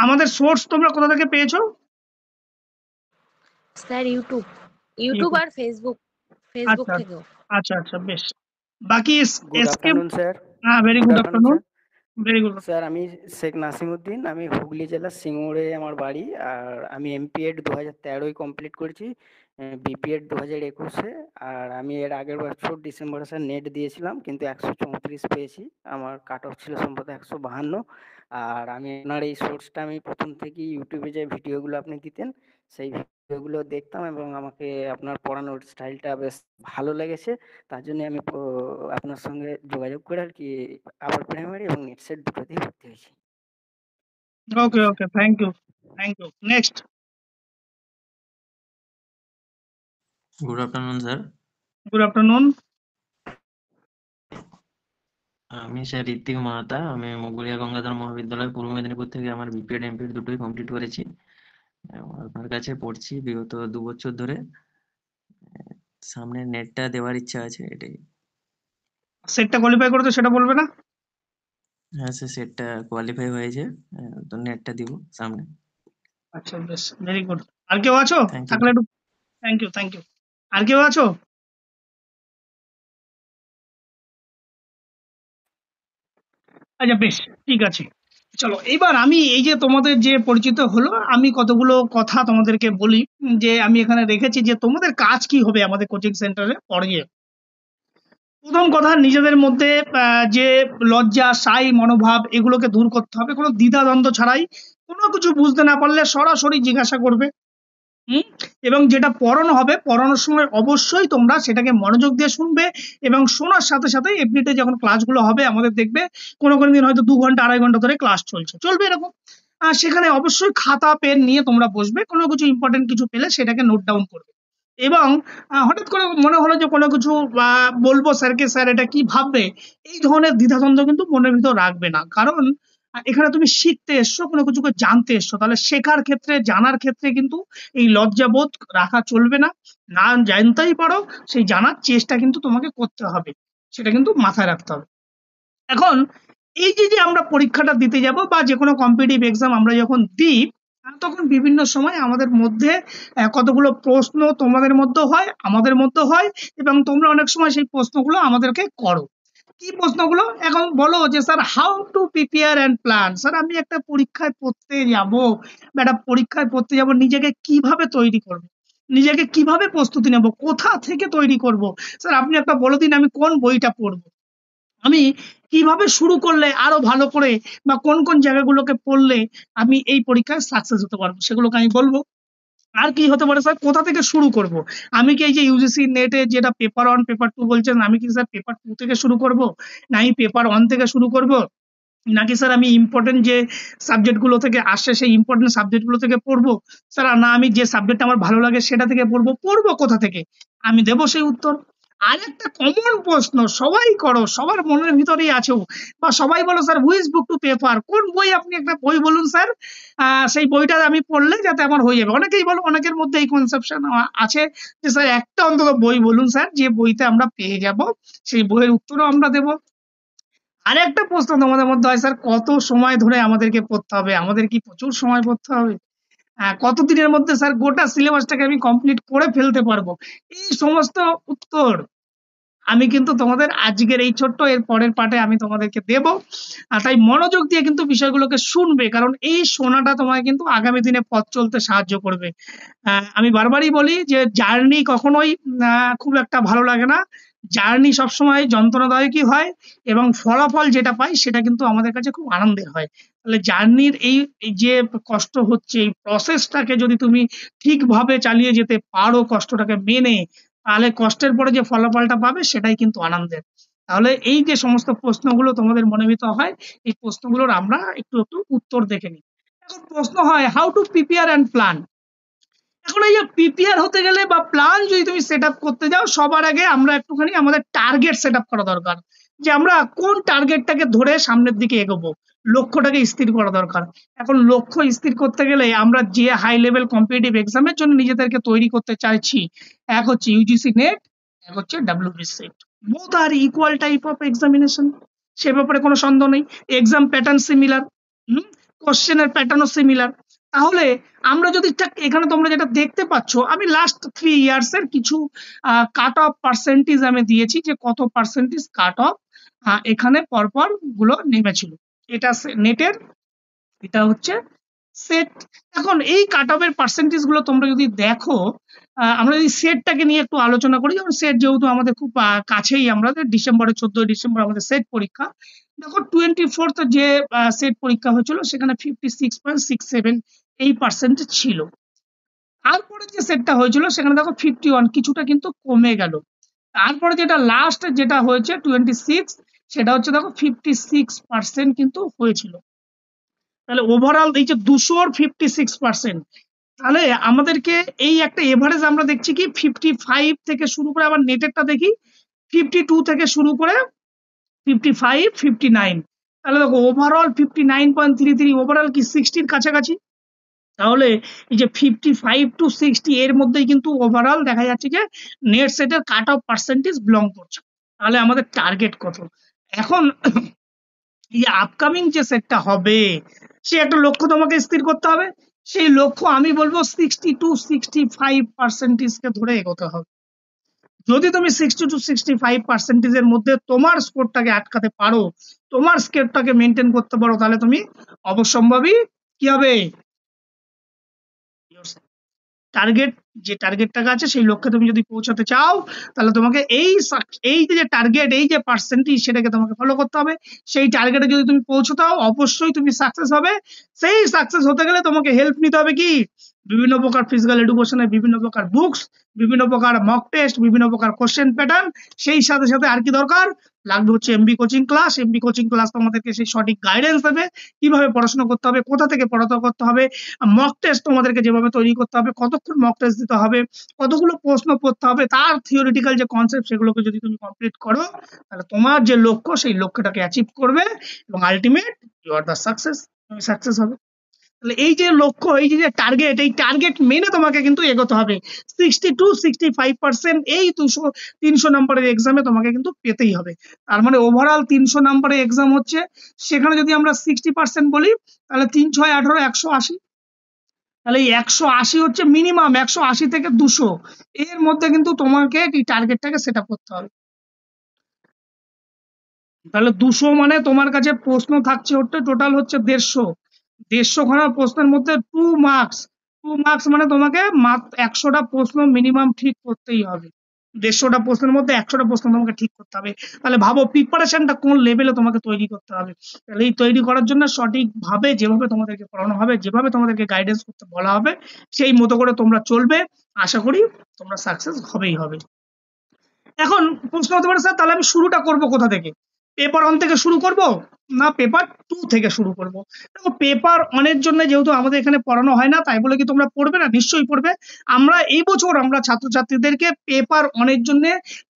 আমাদের সোর্স তোমরা কোথা থেকে পেয়েছো? Sir YouTube YouTube. আর ফেসবুক আচ্ছা থেকেও। আচ্ছা আচ্ছা, বেশ। বাকি গুড আফটারনুন স্যার। হ্যাঁ, very good afternoon. Very good. Sir আমি শেখ নাসিমউদ্দিন, আমি হুগলি জেলার সিঙ্গুরে আমার বাড়ি, আর আমি এমপিএড 2013 কমপ্লিট করেছি, বিপিএড 2021-এ। আর আমি এর আগের বছর ডিসেম্বরে স্যার নেট দিয়েছিলাম, কিন্তু 134 পেয়েছি। আমার কাট অফ ছিল সম্ভবত 152। আর আমি আপনার এই সোর্সটা আমি প্রথম থেকেই ইউটিউবে যে ভিডিওগুলো আপনি দিতেন সেই ভিডিওগুলো দেখতাম, এবং আমাকে আপনার পড়ানোর স্টাইলটা বেশ ভালো লেগেছে। তার জন্য আমি আপনার সঙ্গে যোগাযোগ করে আর কি আবার প্রাইমারি এবং নেট সেট দুটোতেই ভর্তি হয়েছি। Okay okay, thank you. Next. Good afternoon sir. Good afternoon. আমি স্যার ঋত্বিক মাহাতা, আমি মুগুলিয়া গঙ্গাধর মহাবিদ্যালয় পূর্ব মেদিনীপুর থেকে আমার বিপিএড এমপিএড দুটোই কমপ্লিট করেছি। আপনার কাছে পড়ছি বিগত 2 বছর ধরে। সামনে নেটটা দেওয়ার ইচ্ছা আছে, এটাই। সেটটা কোয়ালিফাই করেছো সেটা বলবে না? হ্যাঁ স্যার, সেটটা কোয়ালিফাই হয়েছে, তো নেটটা দিব সামনে। আচ্ছা, বেশ, ভেরি গুড। আর কেউ আছো? Thank you. থাকলে একটু থ্যাংক ইউ। আর কেউ আছো? আচ্ছা, বেশ, ঠিক আছে। চলো, এবার আমি এই যে তোমাদের যে পরিচিত হলো, আমি কতগুলো কথা তোমাদেরকে বলি যে আমি এখানে রেখেছি যে তোমাদের কাজ কি হবে আমাদের কোচিং সেন্টারে পড়ে। প্রথম কথা, নিজেদের মধ্যে যে লজ্জা, সাই মনোভাব, এগুলোকে দূর করতে হবে। কোনো দ্বিধাদ্বন্দ্ব ছাড়াই কোনো কিছু বুঝতে না পারলে সরাসরি জিজ্ঞাসা করবে। এবং যেটা পড়ানো হবে, পড়ানোর সময় অবশ্যই তোমরা সেটাকে মনোযোগ দিয়ে শুনবে, এবং শোনার সাথে সাথে এমনিতে যখন ক্লাসগুলো হবে আমাদের দেখবে কোনো দিন হয়তো 2 ঘন্টা 2.5 ঘন্টা ধরে ক্লাস চলবে এরকম। সেখানে অবশ্যই খাতা পেন নিয়ে তোমরা বসবে, কোনো কিছু ইম্পর্টেন্ট কিছু পেলে সেটাকে নোট ডাউন করবে। এবং হঠাৎ করে মনে হলো যে কোনো কিছু বলবো স্যারকে, স্যার এটা কি ভাববে, এই ধরনের দ্বিধাদ্বন্দ্ব কিন্তু মনের ভিতর রাখবে না। কারণ এখানে তুমি শিখতে এসছো, কোনো কিছুকে জানতে এসছো, তাহলে শেখার ক্ষেত্রে, জানার ক্ষেত্রে কিন্তু এই লজ্জাবোধ রাখা চলবে না। না জানতেই পারো, সেই জানার চেষ্টা কিন্তু তোমাকে করতে হবে, সেটা কিন্তু মাথায় রাখতে হবে। এখন এই যে আমরা পরীক্ষাটা দিতে যাব বা যে কোনো কম্পিটিটিভ এক্সাম আমরা যখন দিই, তখন বিভিন্ন সময় আমাদের মধ্যে কতগুলো প্রশ্ন তোমাদের মধ্যে হয়, আমাদের মধ্যে হয়, এবং তোমরা অনেক সময় সেই প্রশ্নগুলো আমাদেরকে করো। কি প্রশ্নগুলো? এখন বলো যে sir how to prepare and plan. Sir আমি একটা পরীক্ষায় পড়তে যাব, নিজেকে কিভাবে তৈরি করব, নিজেকে কিভাবে প্রস্তুতি নেব, কোথা থেকে তৈরি করব। স্যার আপনি একটা বলে দিন আমি কোন বইটা পড়বো, আমি কিভাবে শুরু করলে আরো ভালো করে, বা কোন কোন জায়গাগুলোকে পড়লে আমি এই পরীক্ষায় সাকসেস হতে পারবো, সেগুলোকে আমি বলবো। আর কি হতে পারে স্যার, কোথা থেকে শুরু করব, আমি কি এই যে ইউজিসি নেটে যেটা পেপার 1 পেপার 2 বলছেন, আমি কি স্যার পেপার 2 থেকে শুরু করব, না আমি পেপার 1 থেকে শুরু করব, নাকি স্যার আমি ইম্পর্টেন্ট যে সাবজেক্ট গুলো থেকে আসছে সেই ইম্পর্টেন্ট সাবজেক্ট গুলো থেকে পড়বো, স্যার না আমি যে সাবজেক্ট আমার ভালো লাগে সেটা থেকে পড়বো কোথা থেকে, আমি দেবো সেই উত্তর। আর একটা কমন প্রশ্ন সবাই করো, সবার মনের ভিতরেই আছে, বা সবাই বলো sir which book to prefer, কোন বই, আপনি একটা বই বলুন স্যার, সেই বইটা আমি পড়লে যাতে আমার হয়ে যাবে। অনেকেই বলো, অনেকের মধ্যে এই কনসেপশন আছে যে স্যার একটা অন্তত বই বলুন স্যার যে বইতে আমরা পেয়ে যাব, সেই বইয়ের উত্তরও আমরা দেবো। আরেকটা প্রশ্ন তোমাদের মধ্যে হয়, স্যার কত সময় ধরে আমাদেরকে পড়তে হবে, আমাদের কি প্রচুর সময় পড়তে হবে, কতদিনের মধ্যে স্যার গোটা সিলেবাসটাকে আমি কমপ্লিট করে ফেলতে পারবো, এই সমস্ত উত্তর আমি কিন্তু তোমাদের আজকের এই ছোট্ট এর পরের পার্টে আমি তোমাদেরকে দেব। তাই মনোযোগ দিয়ে কিন্তু বিষয়গুলোকে শুনবে, কারণ এই শোনাটা তোমায় কিন্তু আগামী দিনে পথ চলতে সাহায্য করবে। আমি বারবারই বলি যে জার্নি কখনোই খুব একটা ভালো লাগে না, জার্নি সবসময় যন্ত্রণাদায়কই হয়, এবং ফলাফল যেটা পাই সেটা কিন্তু আমাদের কাছে খুব আনন্দের হয়। তাহলে জার্নির এই যে কষ্ট হচ্ছে, এই প্রসেসটাকে যদি তুমি ঠিকভাবে চালিয়ে যেতে পারো, কষ্টটাকে মেনে, তাহলে কষ্টের পরে যে ফলাফলটা পাবে সেটাই কিন্তু আনন্দের। তাহলে এই যে সমস্ত প্রশ্নগুলো তোমাদের মনের ভিতর হয়, এই প্রশ্নগুলোর আমরা একটু একটু উত্তর দেখে নিই। এখন প্রশ্ন হয় how to prepare and plan. এখন এই যে প্রিপেয়ার হতে গেলে বা প্ল্যান যদি তুমি সেট আপ করতে যাও, সবার আগে আমরা একটুখানি আমাদের টার্গেট সেট আপ করা দরকার, যে আমরা কোন টার্গেটটাকে ধরে সামনের দিকে এগোবো, লক্ষ্যটাকে স্থির করা দরকার। এখন লক্ষ্য স্থির করতে গেলে আমরা যে হাই লেভেল কম্পিটিটিভ এক্সামের জন্য নিজেদেরকে তৈরি করতে চাইছি, এক হচ্ছে ইউজিসি নেট, এক হচ্ছে WBC SET. Both are equal type of examination, সে ব্যাপারে কোনো সন্দেহ নেই। এক্সাম প্যাটার্ন সিমিলার, কোশ্চেনের প্যাটার্নও সিমিলার। তাহলে আমরা যদি এখানে তোমরা যেটা দেখতে পাচ্ছ, আমি লাস্ট 3 ইয়ার্স এর কিছু কাট অফ পার্সেন্টেজ আমি দিয়েছি, যে কত পার্সেন্টেজ কাট অফ এখানে পরপর গুলো নেমেছিল। এটা নেটের, এটা হচ্ছে সেট। এখন এই কাট অফ এর পার্সেন্টেজ গুলো তোমরা যদি দেখো, আমরা যদি সেটটাকে নিয়ে একটু আলোচনা করি, যেমন সেট যেহেতু আমাদের খুব কাছেই, আমাদের ডিসেম্বরে 14 ডিসেম্বর আমাদের সেট পরীক্ষা। দেখো 24th যে সেট পরীক্ষা হয়েছিল সেখানে 56.67 এই পার্সেন্টেজ ছিল। তারপরে যে সেটটা হয়েছিল সেখানে দেখো 51, কিছুটা কিন্তু কমে গেল। তারপরে যেটা লাস্ট যেটা হয়েছে 26, সেটা হচ্ছে দেখো 56% কিন্তু হয়েছিল। তাহলে ওভারঅল এই যে 200 56%, তাহলে আমাদেরকে এই একটা এভারেজ আমরা দেখছি কি 55 থেকে শুরু করে, আবার নেটেরটা দেখি 52 থেকে শুরু করে 55, 59, তাহলে দেখো ওভারঅল 59.33, ওভারঅল কি 60 কাছাকাছি। তাহলে এই যে 55 to 60 এর মধ্যেই কিন্তু ওভারঅল দেখা যাচ্ছে যে নেট সেটের কাট অফ পার্সেন্টেজ বিলং করছে। তাহলে আমাদের টার্গেট কত? এখন এই আপকামিং যে সেটটা হবে, সে একটা লক্ষ্য তোমাকে স্থির করতে হবে। সেই লক্ষ্য আমি বলবো 60 to 65% কে ধরে এগোতে হবে। যদি তুমি 60 to 65% এর মধ্যে তোমার স্কোরটাকে আটকাতে পারো, তোমার স্কোরটাকে মেনটেন করতে পারো, তাহলে তুমি অবশ্যম্ভাবী কি হবে, টার্গেট, যে টার্গেটটা আছে সেই লক্ষ্যে তুমি যদি পৌঁছাতে চাও, তাহলে তোমাকে এই যে টার্গেট, এই যে পার্সেন্টেজ, সেটাকে তোমাকে ফলো করতে হবে। সেই টার্গেটে যদি তুমি পৌঁছাও, অবশ্যই তুমি সাকসেস হবে। সেই সাকসেস হতে গেলে তোমাকে হেল্প নিতে হবে কি, বিভিন্ন প্রকার ফিজিক্যাল এডুকেশনের বিভিন্ন প্রকার বুকস, বিভিন্ন প্রকার মক টেস্ট, বিভিন্ন প্রকার কোশ্চেন প্যাটার্ন। সেই সাথে সাথে আর কি দরকার লাগবে হচ্ছে MB coaching class. MB coaching class তোমাদেরকে সেই সঠিক গাইডেন্স দেবে, কিভাবে পড়াশোনা করতে হবে, কোথা থেকে পড়াশোনা করতে হবে, মক টেস্ট তোমাদেরকে যেভাবে তৈরি করতে হবে, কতক্ষণ মক টেস্ট দিতে হবে, কতগুলো প্রশ্ন পড়তে হবে, তার থিওরিটিক্যাল যে কনসেপ্ট, সেগুলোকে যদি তুমি কমপ্লিট করো, তাহলে তোমার যে লক্ষ্য সেই লক্ষ্যটাকে অ্যাচিভ করবে, এবং ultimate you are the success, তুমি সাকসেস হবে। তাহলে এই যে লক্ষ্য, এই যে টার্গেট, এই টার্গেট মেনে তোমাকে কিন্তু এগোতে হবে। 60 to 65% এই 300 নম্বরের এক্সামে তোমাকে কিন্তু পেতেই হবে। তার মানে ওভারঅল 300 নম্বরের এক্সাম হচ্ছে, সেখানে যদি আমরা 60% বলি, তাহলে 3 6 18 180। তাহলে এই 180 হচ্ছে মিনিমাম, 180 থেকে 200 এর মধ্যে কিন্তু তোমাকে এই টার্গেটটাকে সেট আপ করতে হবে। তাহলে 200 মানে তোমার কাছে প্রশ্ন থাকছে টোটাল হচ্ছে 150 খানা প্রশ্নের মধ্যে 2 মার্কস। 2 মার্কস মানে তোমাকে মাত্র 100টা প্রশ্ন মিনিমাম ঠিক করতেই হবে। 150টা প্রশ্নের মধ্যে 100টা প্রশ্ন তোমাকে ঠিক করতে হবে। তাহলে ভাবো প্রিপারেশনটা কোন লেভেলে তোমাকে তৈরি করতে হবে। তাহলে এই তৈরি করার জন্য সঠিকভাবে যেভাবে তোমাদেরকে পড়ানো হবে, যেভাবে তোমাদেরকে গাইডেন্স করতে বলা হবে, সেই মতো করে তোমরা চলবে, আশা করি তোমরা সাকসেস হবেই হবে। এখন প্রশ্ন হতে পারে, স্যার তাহলে আমি শুরুটা করব কোথা থেকে? পেপার 1 থেকে শুরু করব না পেপার 2 থেকে শুরু করব? দেখো পেপার 1 এর জন্য যেহেতু আমাদের এখানে পড়ানো হয় না, তাই বলে কি তোমরা পড়বে না? নিশ্চয়ই পড়বে। আমরা এই বছর আমরা ছাত্রছাত্রীদেরকে পেপার 1 এর জন্য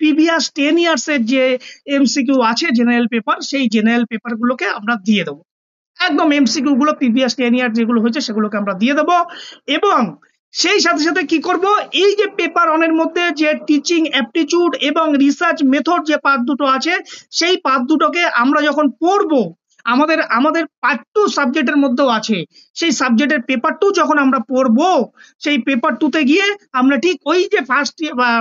প্রিভিয়াস 10 ইয়ার্স এর যে এমসিকিউ আছে জেনারেল পেপার, সেই জেনারেল পেপার গুলোকে আমরা দিয়ে দেবো। একদম এমসিকিউ গুলো প্রিভিয়াস 10 ইয়ার যেগুলো হয়েছে সেগুলোকে আমরা দিয়ে দেবো। এবং সেই সাথে সাথে কি করব, এই যে পেপার 1 এর মধ্যে যে টিচিং অ্যাপটিটিউড এবং রিসার্চ মেথড যে পার্ট দুটো আছে, সেই পার্ট দুটোকে আমরা যখন পড়বো, আমাদের পার্ট 2 সাবজেক্টের মধ্যেও আছে, সেই সাবজেক্টের পেপার 2 যখন আমরা পড়বো, সেই পেপার 2 তে গিয়ে আমরা ঠিক ওই যে ফার্স্ট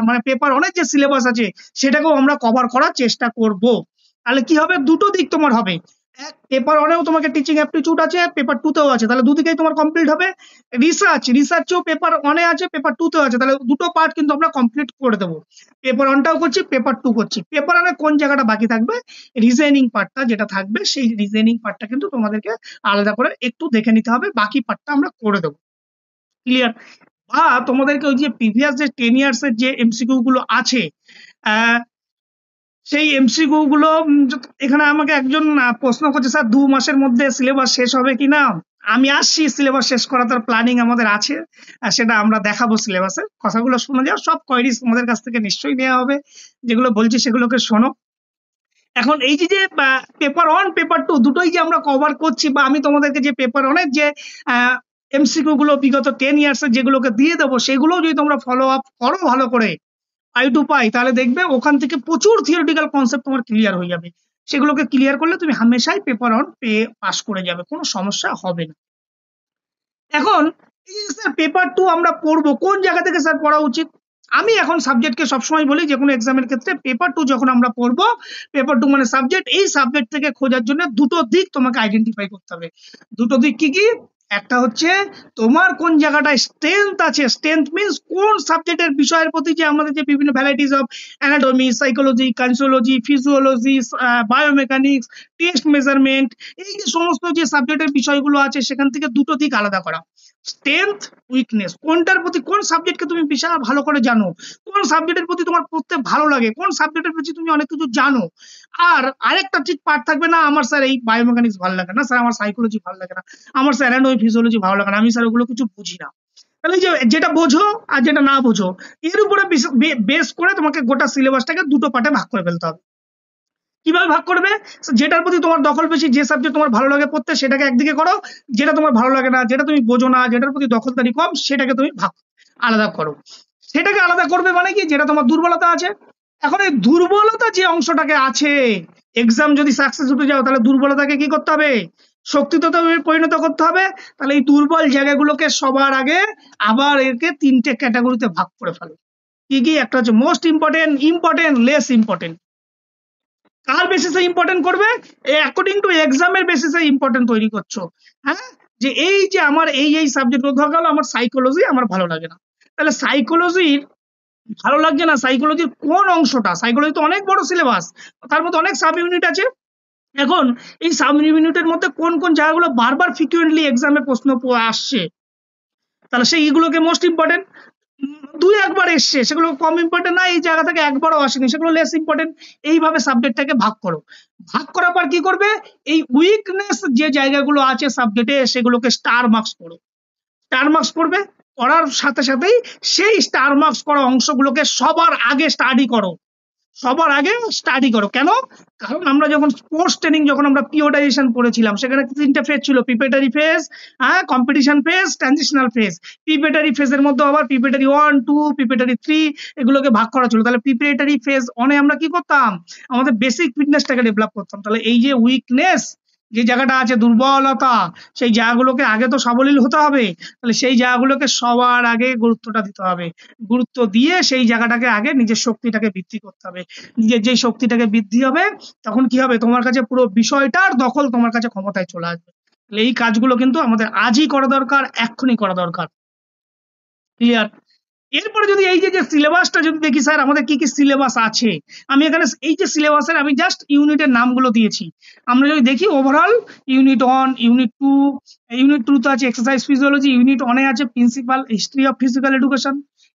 মানে পেপার 1 এর যে সিলেবাস আছে সেটাকেও আমরা কভার করার চেষ্টা করব। তাহলে কি হবে, দুটো দিক তোমার হবে। পেপার 1 এও তোমাকে টিচিং অ্যাপটিটিউড আছে, পেপার 2 তেও আছে, তাহলে দুদিকেই তোমার কমপ্লিট হবে। রিসার্চও পেপার 1 এ আছে, পেপার 2 তেও আছে, তাহলে দুটো পার্ট কিন্তু আমরা কমপ্লিট করে দেবো। পেপার 1টাও করছি, পেপার 2 করছি। পেপার 1 এ কোন জায়গাটা বাকি থাকবে, রিজনিং পার্টটা যেটা থাকবে, সেই রিজনিং পার্টটা কিন্তু তোমাদেরকে আলাদা করে একটু দেখে নিতে হবে, বাকি পার্টটা আমরা করে দেবো। ক্লিয়ার? বা তোমাদেরকে ওই যে প্রিভিয়াস যে 10 ইয়ার্স এর যে এমসিকিউ গুলো আছে, সেই এমসিকিউ গুলো এখানে আমাকে একজন প্রশ্ন করছে, স্যার 2 মাসের মধ্যে সিলেবাস শেষ হবে কিনা। আমি আসছি, সিলেবাস শেষ করার তার প্ল্যানিং আমাদের আছে, আর সেটা আমরা দেখাবো। সিলেবাসের কথাগুলো শোনা যাও, সব কোয়েরিজ আমাদের কাছ থেকে নিশ্চয়ই নেওয়া হবে, যেগুলো বলছি সেগুলোকে শোনো। এখন এই যে পেপার 1 পেপার 2 দুটোই যে আমরা কভার করছি, বা আমি তোমাদেরকে যে পেপার 1 এর যে এমসিকিউ গুলো বিগত 10 ইয়ার্স এর যেগুলোকে দিয়ে দেবো, সেগুলো যদি তোমরা ফলো আপ করো ভালো করে পাই টু পাই, তাহলে দেখবে ওখান থেকে প্রচুর থিওরিটিক্যাল কনসেপ্ট তোমার ক্লিয়ার হয়ে যাবে। সেগুলোকে ক্লিয়ার করলে তুমি হামেশাই পেপার 1 পেয়ে পাস করে যাবে, কোনো সমস্যা হবে না। এখন স্যার পেপার 2 আমরা পড়বো কোন জায়গা থেকে স্যার পড়া উচিত? আমি এখন সাবজেক্টকে সবসময় বলি, যে কোনো এক্সামের ক্ষেত্রে পেপার 2 যখন আমরা পড়বো, পেপার 2 মানে সাবজেক্ট, এই সাবজেক্ট থেকে খোঁজার জন্য দুটো দিক তোমাকে আইডেন্টিফাই করতে হবে। দুটো দিক কি কি? একটা হচ্ছে তোমার কোন জায়গাটায় স্ট্রেংথ আছে, স্ট্রেংথ মিন্স কোন সাবজেক্টের বিষয়ের প্রতি যে আমাদের যে বিভিন্ন varieties of anatomy, psychology, কাইন্সোলজি, physiology, biomechanics, test measurement, এই যে সমস্ত যে সাবজেক্টের বিষয়গুলো আছে, সেখান থেকে দুটো দিক আলাদা করা। স্ট্রেংথ, উইকনেস, কোনটার প্রতি, কোন সাবজেক্টকে তুমি বিশাল ভালো করে জানো, কোন সাবজেক্টের প্রতি তোমার পড়তে ভালো লাগে, কোন সাবজেক্টের প্রতি তুমি অনেক কিছু জানো। আর আরেকটা ঠিক পার্ট থাকবে না, আমার স্যার এই বায়োমেকানিক্স ভালো লাগে না, স্যার আমার সাইকোলজি ভালো লাগে না, আমার স্যার অ্যানাটমি, ফিজিওলজি ভালো লাগে না, আমি স্যার ওগুলো কিছু বুঝি না। তাহলে যে যেটা বোঝো আর যেটা না বোঝো, এর উপরে বেস করে তোমাকে গোটা সিলেবাসটাকে দুটো পার্টে ভাগ করে ফেলতে হবে। কিভাবে ভাগ করবে? যেটার প্রতি তোমার দখল বেশি, যে সাবজেক্ট তোমার ভালো লাগে পড়তে, সেটাকে একদিকে করো। যেটা তোমার ভালো লাগে না, যেটা তুমি বোঝো না, যেটার প্রতি দখলদারি কম, সেটাকে তুমি আলাদা করো। সেটাকে আলাদা করবে মানে কি? যেটা তোমার দুর্বলতা আছে। এখন এই দুর্বলতা যে অংশটাকে আছে, এক্সাম যদি সাকসেস হতে যাও, তাহলে দুর্বলতাকে কি করতে হবে? শক্তিতে পরিণত করতে হবে। তাহলে এই দুর্বল জায়গাগুলোকে সবার আগে আবার একে 3টে ক্যাটাগরিতে ভাগ করে ফেলো। কি কি? একটা হচ্ছে most important, important, less important. কার বেসিসে ইম্পর্টেন্ট করবে? অ্যাকর্ডিং টু এক্সামের বেসিসে ইম্পর্টেন্ট তৈরি করছো। হ্যাঁ, যে এই যে আমার এই সাবজেক্ট ধরা গেল, আমার সাইকোলজি আমার ভালো লাগে না, তাহলে সাইকোলজির ভালো লাগছে না, সাইকোলজির কোন অংশটা? সাইকোলজি তো অনেক বড় সিলেবাস, তার মধ্যে অনেক সাব ইউনিট আছে। এখন এই সাব ইউনিটের মধ্যে কোন কোন জায়গাগুলো বারবার ফ্রিকুয়েন্টলি এক্সামে প্রশ্ন আসছে, তাহলে সেইগুলোকে মোস্ট ইম্পর্টেন্ট। 2-1 বার এসছে, সেগুলো কম ইম্পর্টেন্ট না, এই জায়গা থেকে একবারও আসেনি, সেগুলো লেস ইম্পর্টেন্ট। এইভাবে সাবজেক্টটাকে ভাগ করো। ভাগ করার পর কি করবে? এই উইকনেস যে জায়গাগুলো আছে সাবজেক্টে, সেগুলোকে স্টার মার্কস করো। স্টার মার্কস করবে, করার সাথে সাথেই সেই স্টার মার্কস করা অংশগুলোকে সবার আগে স্টাডি করো। সবার আগে স্টাডি করো। কেন? কারণ আমরা যখন স্পোর্টস ট্রেনিং, যখন আমরা পিরিয়ডাইজেশন পড়েছিলাম, সেখানে 3টে ফেজ ছিল: preparatory phase, competition phase, transitional phase. Preparatory ফেজের মধ্যে আবার প্রিপারেটরি 1, 2, প্রিপারেটরি 3 এগুলোকে ভাগ করা ছিল। তাহলে প্রিপারেটরি ফেজ 1 এ আমরা কি করতাম? আমাদের বেসিক ফিটনেসটাকে ডেভেলপ করতাম। তাহলে এই যে উইকনেস যে জায়গাটা আছে, দুর্বলতা, সেই জায়গাগুলোকে আগে তো সাবলীল হতে হবে। তাহলে সেই জায়গাগুলোকে সবার আগে গুরুত্বটা দিতে হবে। গুরুত্ব দিয়ে সেই জায়গাটাকে আগে নিজের শক্তিটাকে বৃদ্ধি করতে হবে। নিজের যেই শক্তিটাকে বৃদ্ধি হবে, তখন কি হবে? তোমার কাছে পুরো বিষয়টার দখল তোমার কাছে ক্ষমতায় চলে আসবে। তাহলে এই কাজগুলো কিন্তু আমাদের আজই করা দরকার, এক্ষুনি করা দরকার। ক্লিয়ার? এরপরে যদি এই যে সিলেবাসটা যদি দেখি, স্যার আমাদের কি কি সিলেবাস আছে, আমি এখানে এই যে সিলেবাসের আমি জাস্ট ইউনিটের নামগুলো দিয়েছি। আমরা যদি দেখি ওভারঅল, ইউনিট 1, ইউনিট 2, ইউনিট 2 তে আছে এক্সারসাইজ ফিজিওলজি, ইউনিট 1 এ আছে principal history of physical education,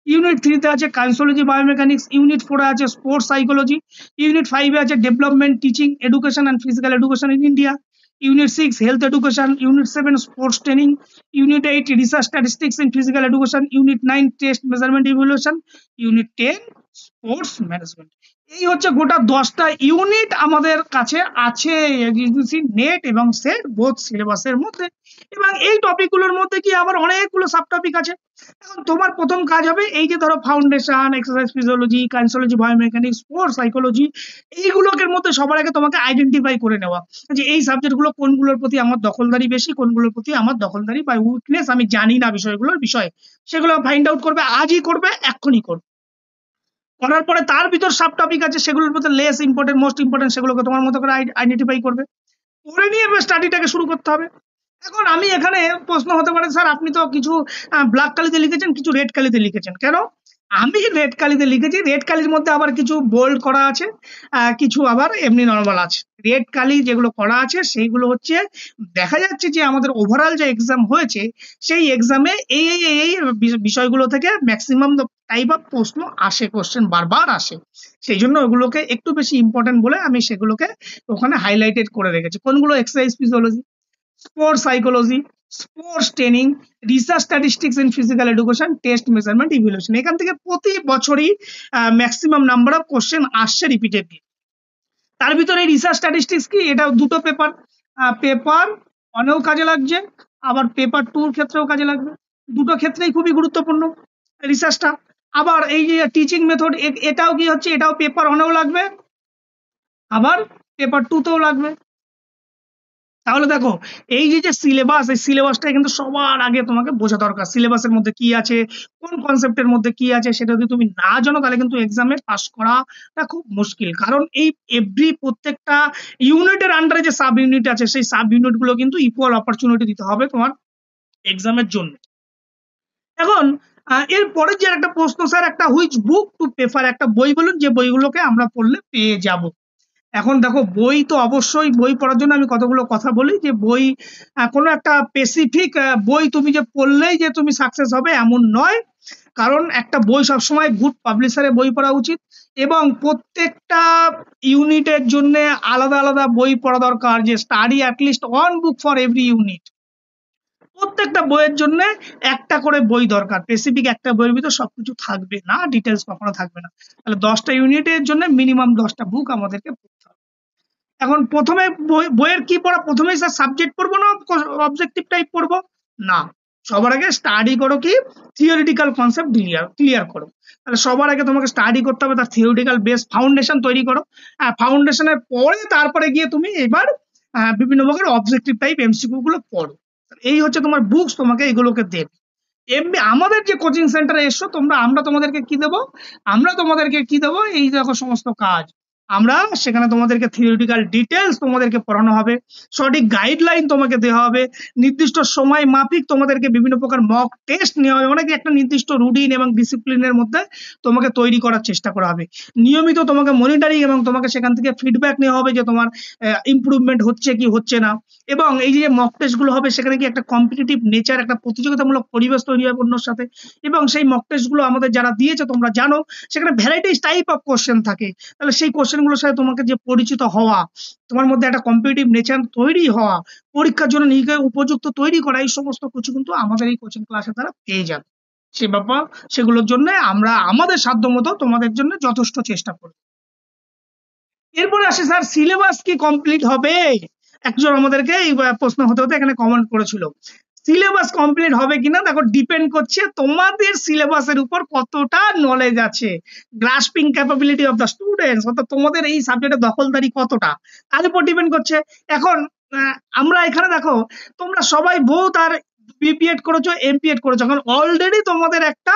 unit 3 তে আছে কাইন্সোলজি বায়োমেকানিক্স, ইউনিট 4 এ আছে স্পোর্টস সাইকোলজি, ইউনিট 5 এ আছে development teaching education and physical education in India, unit 6 health education, unit 7 sports training, unit 8 research statistics in physical education, unit 9 test measurement evaluation, unit 10 sports management. এই হচ্ছে গোটা 10টা unit আমাদের কাছে আছে net এবং set both সিলেবাসের মধ্যে। এবং এই টপিকগুলোর মধ্যে কি আবার অনেকগুলো সাব টপিক আছে। এখন তোমার প্রথম কাজ হবে, এই যে ধরো foundation, exercise physiology, কাইন্সোলজি biomechanics, sports psychology, এইগুলোর মধ্যে সবার আগে তোমাকে আইডেন্টিফাই করে নেওয়া যে এই সাবজেক্টগুলো কোনগুলোর প্রতি আমার দখলদারি বেশি, কোনগুলোর প্রতি আমার দখলদারি বা উইকনেস আমি জানি না বিষয়গুলোর বিষয়, সেগুলো ফাইন্ড আউট করবে। আজই করবে, এক্ষুনি করবে। করার পরে তার ভিতর সাব টপিক আছে, সেগুলোর মধ্যে লেস ইম্পর্টেন্ট, মোস্ট ইম্পর্টেন্ট, সেগুলোকে তোমার মতো করে আইডেন্টিফাই করবে। করে নিয়ে এবার স্টাডিটাকে শুরু করতে হবে। এখন আমি এখানে প্রশ্ন হতে পারে, স্যার আপনি তো কিছু ব্ল্যাক কালিতে লিখেছেন, কিছু রেড কালিতে লিখেছেন, কেন? আমি রেড কালিতে লিখেছি, রেড কালির মধ্যে আবার কিছু বোল্ড করা আছে, কিছু আবার এমনি নর্মাল আছে। রেড কালি যেগুলো করা আছে সেইগুলো হচ্ছে দেখা যাচ্ছে যে আমাদের ওভারঅল যে এক্সাম হয়েছে, সেই এক্সামে এই বিষয়গুলো থেকে ম্যাক্সিমাম টাইপ অফ প্রশ্ন আসে, কোশ্চেন বারবার আসে। সেই জন্য ওগুলোকে একটু বেশি ইম্পর্টেন্ট বলে আমি সেগুলোকে ওখানে হাইলাইটেড করে রেখেছি। কোনগুলো? Exercise physiology, sports psychology, sports training, research statistics in physical education, test measurement, evaluation. এখান থেকে প্রতি বছরই ম্যাক্সিমাম নাম্বার অফ কোশ্চেন আসছে রিপিটেডলি। তার ভিতরে রিসার্চ স্ট্যাটিস্টিক্স কি? এটা দুটো পেপার, পেপার 1-এও কাজে লাগছে, আবার পেপার 2-র ক্ষেত্রেও কাজে লাগবে। দুটো ক্ষেত্রেই খুবই গুরুত্বপূর্ণ রিসার্চটা। আবার এই যে টিচিং মেথড, এটাও কি হচ্ছে, এটাও পেপার 1-এও লাগবে, আবার পেপার 2-তেও লাগবে। তাহলে দেখো এই যে সিলেবাস, এই সিলেবাসটা কিন্তু সবার আগে তোমাকে বোঝা দরকার। সিলেবাসের মধ্যে কি আছে, কোন কনসেপ্টের মধ্যে কি আছে, সেটা যদি তুমি না জানো তাহলে কিন্তু এক্সামে পাস করাটা খুব মুশকিল। কারণ এই প্রত্যেকটা ইউনিটের আন্ডারে যে সাব ইউনিট আছে, সেই সাব ইউনিট গুলো কিন্তু ইকুয়াল অপরচুনিটি দিতে হবে তোমার এক্সামের জন্য। এখন এর পরের যে একটা প্রশ্ন, স্যার একটা হুইচ বুক টু প্রেফার, একটা বই বলুন যে বইগুলোকে আমরা পড়লে পেয়ে যাব। এখন দেখো বই তো অবশ্যই, বই পড়ার জন্য আমি কতগুলো কথা বলি যে বই কোনো একটা স্পেসিফিক বই তুমি যে পড়লেই যে তুমি সাকসেস হবে এমন নয়। কারণ একটা বই সবসময় গুড পাবলিশারের বই পড়া উচিত, এবং প্রত্যেকটা ইউনিটের জন্য আলাদা আলাদা বই পড়া দরকার। যে study at least 1 book for every unit, প্রত্যেকটা বইয়ের জন্য একটা করে বই দরকার। স্পেসিফিক একটা বইয়ের ভিতর সবকিছু থাকবে না, ডিটেলস কখনো থাকবে না। তাহলে 10টা ইউনিটের জন্য মিনিমাম 10টা বুক আমাদেরকে পড়তে হবে। এখন প্রথমে বইয়ের কি পড়া? প্রথমেই স্যার সাবজেক্ট পড়বো না অবজেক্টিভ টাইপ পড়বো? না, সবার আগে স্টাডি করো কি থিওরিটিক্যাল কনসেপ্ট ক্লিয়ার করো। তাহলে সবার আগে তোমাকে স্টাডি করতে হবে, তার থিওরিটিক্যাল বেস ফাউন্ডেশন তৈরি করো। ফাউন্ডেশনের পরে তারপরে গিয়ে তুমি এবার বিভিন্ন প্রকার অবজেক্টিভ টাইপ এমসিকিউ গুলো পড়ো। এই হচ্ছে তোমার বুকস, তোমাকে এগুলোকে দেবে। এমনি আমাদের যে কোচিং সেন্টারে এসো তোমরা, আমরা তোমাদেরকে কি দেবো? এই দেখো সমস্ত কাজ। আমরা সেখানে তোমাদেরকে থিওরিটিক্যাল ডিটেলস তোমাদেরকে পড়ানো হবে, সঠিক গাইডলাইন তোমাকে দেওয়া হবে, নির্দিষ্ট সময় মাফিক তোমাদেরকে বিভিন্ন প্রকার মক টেস্ট নেওয়া হবে, অনেক একটা নির্দিষ্ট রুটিন এবং ডিসিপ্লিনের মধ্যে তোমাকে তৈরি করার চেষ্টা করা হবে। নিয়মিত তোমাকে মনিটরিং এবং তোমাকে সেখান থেকে ফিডব্যাক নেওয়া হবে যে তোমার ইমপ্রুভমেন্ট হচ্ছে কি হচ্ছে না। এবং এই যে মক টেস্ট গুলো হবে সেখানে কি একটা কম্পিটিটিভ নেচার, একটা প্রতিযোগিতামূলক পরিবেশ তৈরি হবে অন্যর সাথে। এবং সেই মক টেস্ট গুলো আমাদের যারা দিয়েছে তোমরা জানো, সেখানে ভ্যারাইটিস টাইপ অফ কোশ্চেন থাকে। তাহলে সেই কোশ্চেন গুলোর সাথে তোমাকে যে পরিচিত হওয়া, তোমার মধ্যে একটা কম্পিটিটিভ নেচার তৈরি হওয়া, পরীক্ষার জন্য নিজেকে উপযুক্ত তৈরি করা, এই সমস্ত কিছু কিন্তু আমাদের এই কোচিং ক্লাসের দ্বারা পেয়ে যাবে। সে ব্যাপার, সেগুলোর জন্য আমরা আমাদের সাধ্যমতো তোমাদের জন্য যথেষ্ট চেষ্টা করব। এরপরে আসে স্যার সিলেবাস কি কমপ্লিট হবে? একজন আমাদেরকে এই প্রশ্ন হতে হতে এখানে কমেন্ট করেছিল, সিলেবাস কমপ্লিট হবে কিনা। দেখো ডিপেন্ড করছে তোমাদের সিলেবাসের উপর কতটা নলেজ আছে, grasping capability of the students, অর্থাৎ তোমাদের এই সাবজেক্টের দখলদারি কতটা, তার উপর ডিপেন্ড করছে। এখন আমরা এখানে দেখো তোমরা সবাই বোথ আর বিপিএড করেছো, এমপিএড করেছো, এখন অলরেডি তোমাদের একটা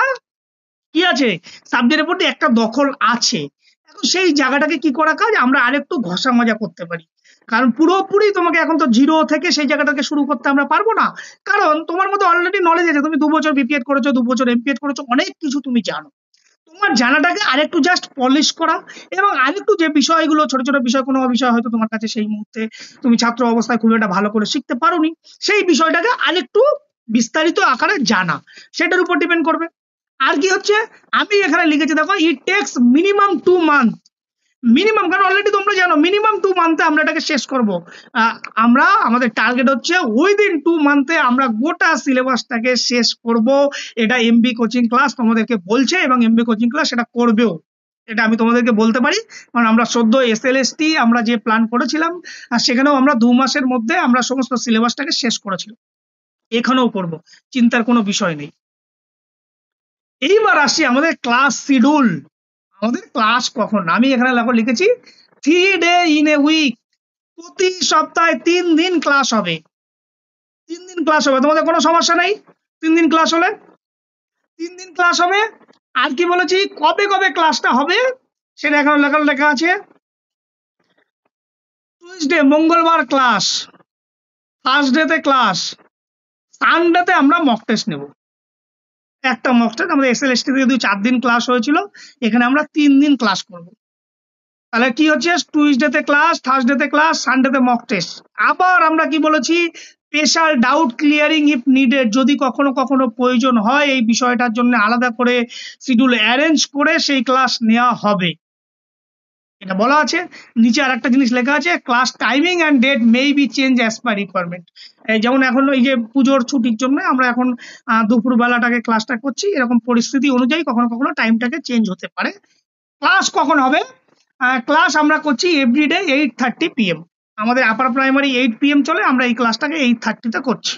কি আছে, সাবজেক্টের প্রতি একটা দখল আছে। এখন সেই জায়গাটাকে কি করা কাজ, আমরা আরেকটু ঘষা মাজা করতে পারি। কারণ পুরোপুরি তোমাকে এখন তো জিরো থেকে সেই জায়গাটাকে শুরু করতে আমরা পারবো না, কারণ তোমার মধ্যে অলরেডি নলেজ আছে, তুমি 2 বছর বিপিএড করেছো, 2 বছর এমপিএড করেছো, অনেক কিছু তুমি জানো। তোমার জানাটাকে আরেকটু জাস্ট পলিশ করা, এবং আরেকটু যে বিষয়গুলো ছোট ছোট বিষয়, কোনো বিষয় হয়তো তোমার কাছে সেই মুহূর্তে তুমি ছাত্র অবস্থায় খুব একটা ভালো করে শিখতে পারোনি, সেই বিষয়টাকে আরেকটু বিস্তারিত আকারে জানা, সেটার উপর ডিপেন্ড করবে। আর কি হচ্ছে, আমি এখানে লিখেছি দেখো, it takes minimum 2 month, minimum, কারণ অলরেডি তোমরা জানো মিনিমাম 2 মান্থে আমরা এটাকে শেষ করব। আমরা আমাদের টার্গেট হচ্ছে উইদিন 2 মান্থে আমরা গোটা সিলেবাসটাকে শেষ করব। এটা এমবি কোচিং ক্লাস তোমাদেরকে বলছে, এবং এমবি কোচিং ক্লাস সেটা করবেও, এটা আমি তোমাদেরকে বলতে পারি। কারণ আমরা সদ্য এসএলএসটি আমরা যে প্ল্যান করেছিলাম, আর সেখানেও আমরা 2 মাসের মধ্যে আমরা সমস্ত সিলেবাসটাকে শেষ করেছিলাম, এখানেও করব, চিন্তার কোনো বিষয় নেই। এইবার আসি আমাদের ক্লাস শিডিউল, আমাদের ক্লাস কখন। আমি এখানে লিখেছি 3 ডে ইন এ উইক, প্রতি সপ্তাহে 3 দিন ক্লাস হবে, 3 দিন ক্লাস হবে, তোমাদের কোনো সমস্যা নেই। 3 দিন ক্লাস হলে 3 দিন ক্লাস হবে। আর কি বলেছি, কবে কবে ক্লাসটা হবে সেটা এখানে লেখা আছে। টুইসডে মঙ্গলবার ক্লাস, থার্সডেতে ক্লাস, সানডেতে আমরা মক টেস্ট নেব। একটা মক টেস্ট, আমাদের এসএলএসটি তে যদি 4 দিন ক্লাস হয়েছিল, এখানে আমরা 3 দিন ক্লাস করব। তাহলে কি হচ্ছে, টুইসডেতে ক্লাস, থার্সডেতে ক্লাস, সানডেতে মক টেস্ট। আবার আমরা কি বলেছি, special doubt clearing if needed, যদি কখনো কখনো প্রয়োজন হয় এই বিষয়টার জন্য আলাদা করে শিডিউল অ্যারেঞ্জ করে সেই ক্লাস নেওয়া হবে, এটা বলা আছে। নিচে আর একটা জিনিস লেখা আছে, class timing and date may be change as per requirement. যেমন এখন এই যে পুজোর ছুটির জন্য আমরা এখন দুপুর বেলাটাকে ক্লাসটা করছি, এরকম পরিস্থিতি অনুযায়ী কখনো কখনো টাইমটাকে চেঞ্জ হতে পারে। ক্লাস কখন হবে? ক্লাস আমরা করছি এভরিডে 8:30 PM। আমাদের আপার প্রাইমারি 8 PM চলে, আমরা এই ক্লাসটাকে 8:30 করছি।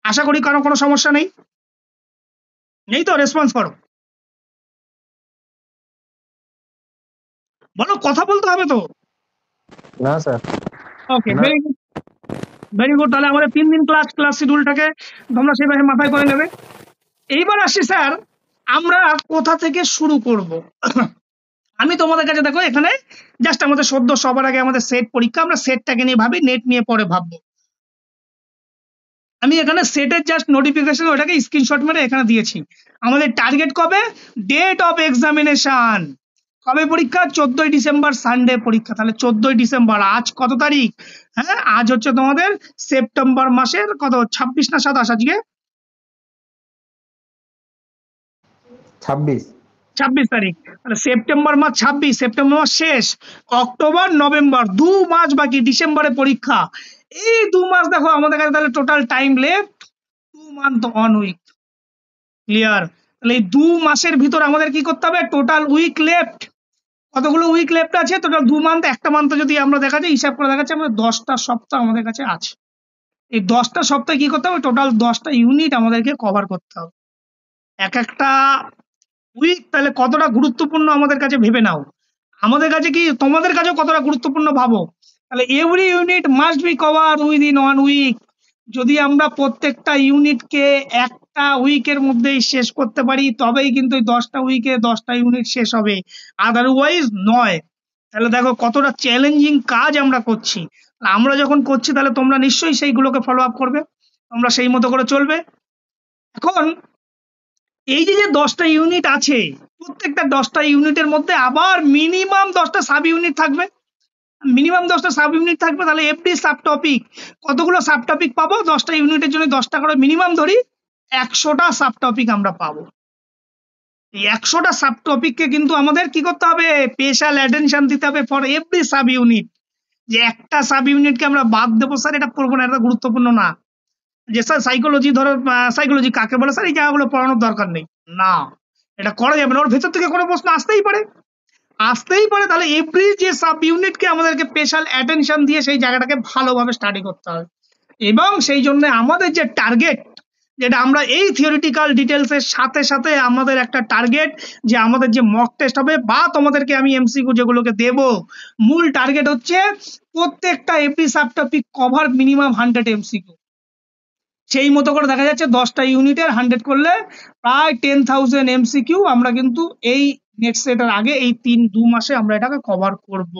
আশা করি কারো কোনো সমস্যা নেই, নেই তো? রেসপন্স করো, বলো, কথা বলতে হবে তো। না স্যার। ওকে, না। Very good, very good. তাহলে আমাদের 3 দিন ক্লাস শিডিউলটাকে তোমরা সেভাবে মাথায় করে নেবে। এইবার আসি স্যার, আমরা কোথা থেকে শুরু করব? আমি তোমাদের কাছে দেখো, এখানে জাস্ট আমাদের সদ্য সবার আগে আমাদের সেট পরীক্ষা, আমরা সেটটাকে নিয়ে ভাবি, নেট নিয়ে পরে ভাববো। আমি এখানে সেটের জাস্ট নোটিফিকেশন ওটাকে স্ক্রিনশট মেরে এখানে দিয়েছি। আমাদের টার্গেট কবে? ডেট অফ এক্সামিনেশন কবে পরীক্ষা? 14ই ডিসেম্বর সানডে পরীক্ষা। তাহলে 14ই ডিসেম্বর, আজ কত তারিখ? হ্যাঁ, আজ হচ্ছে তোমাদের সেপ্টেম্বর মাসের কত, 26 না 27 আজকে? 26 তারিখ। তাহলে সেপ্টেম্বর মাস 26, সেপ্টেম্বর মাস শেষ, অক্টোবর নভেম্বর 2 মাস বাকি, ডিসেম্বরে পরীক্ষা। এই 2 মাস দেখো আমাদের কাছে তাহলে total time left 2 month 1 week. Clear? তাহলে এই 2 মাসের ভিতর আমাদের কি করতে হবে? টোটাল উইক লেফট, কতগুলো উইক লেফট আছে? টোটাল 2 মান্থ, একটা মান্থ যদি আমরা দেখা যায় হিসাব করে দেখা যাচ্ছে আমাদের 10টা সপ্তাহ আমাদের কাছে আছে। এই 10টা সপ্তাহে কি করতে হবে? টোটাল 10টা ইউনিট আমাদেরকে কভার করতে হবে। এক একটা উইক তাহলে কতটা গুরুত্বপূর্ণ আমাদের কাছে ভেবে নাও। আমাদের কাছে কি, তোমাদের কাছেও কতটা গুরুত্বপূর্ণ ভাবো। তাহলে every unit must be cover within 1 week. যদি আমরা প্রত্যেকটা ইউনিটকে একটা উইকের মধ্যেই শেষ করতে পারি তবেই কিন্তু 10টা উইকে 10টা ইউনিট শেষ হবে, আদারওয়াইজ নয়। তাহলে দেখো কতটা চ্যালেঞ্জিং কাজ আমরা করছি। আমরা যখন করছি তাহলে তোমরা নিশ্চয়ই সেইগুলোকে ফলো আপ করবে, তোমরা সেই মতো করে চলবে। এখন এই যে 10টা ইউনিট আছে, প্রত্যেকটা 10টা ইউনিটের মধ্যে আবার মিনিমাম 10টা সাব ইউনিট থাকবে, মিনিমাম 10টা সাব ইউনিট থাকবে। তাহলে এফডি সাব টপিক, কতগুলো সাব টপিক পাবো? 10টা ইউনিটের জন্য 10টা করে মিনিমাম ধরি, 100টা সাব টপিক আমরা পাবো। এই 100টা সাব টপিককে কিন্তু আমাদের কি করতে হবে? স্পেশাল অ্যাটেনশন দিতে হবে ফর এভরি সাব ইউনিট। যে একটা সাব ইউনিটকে আমরা বাদ দেবো স্যার, এটা পড়বো না, এটা গুরুত্বপূর্ণ না। যে স্যার সাইকোলজি, ধরো সাইকোলজি কাকে বলে স্যার, এই জায়গাগুলো পড়ানোর দরকার নেই, না, এটা করা যাবে না। ওর ভেতর থেকে কোনো প্রশ্ন আসতেই পারে, আসতেই পারে। তাহলে এভরি যে সাব ইউনিটকে আমাদেরকে স্পেশাল অ্যাটেনশন দিয়ে সেই জায়গাটাকে ভালোভাবে স্টাডি করতে হবে। এবং সেই জন্য আমাদের যে টার্গেট, যেটা আমরা এই থিওরিটিক্যাল ডিটেলসের সাথে সাথে আমাদের একটা টার্গেট, যে আমাদের যে মক টেস্ট হবে বা তোমাদেরকে আমি এমসিকিউ যেগুলোকে দেব, মূল টার্গেট হচ্ছে প্রত্যেকটা every sub topic cover minimum 100 MCQ. সেই মতো করে দেখা যাচ্ছে 10টা ইউনিটের 100 করলে প্রায় 10,000 এমসিকিউ আমরা কিন্তু এই নেক্সট সেটের আগে এই 2 মাসে আমরা এটাকে কভার করব।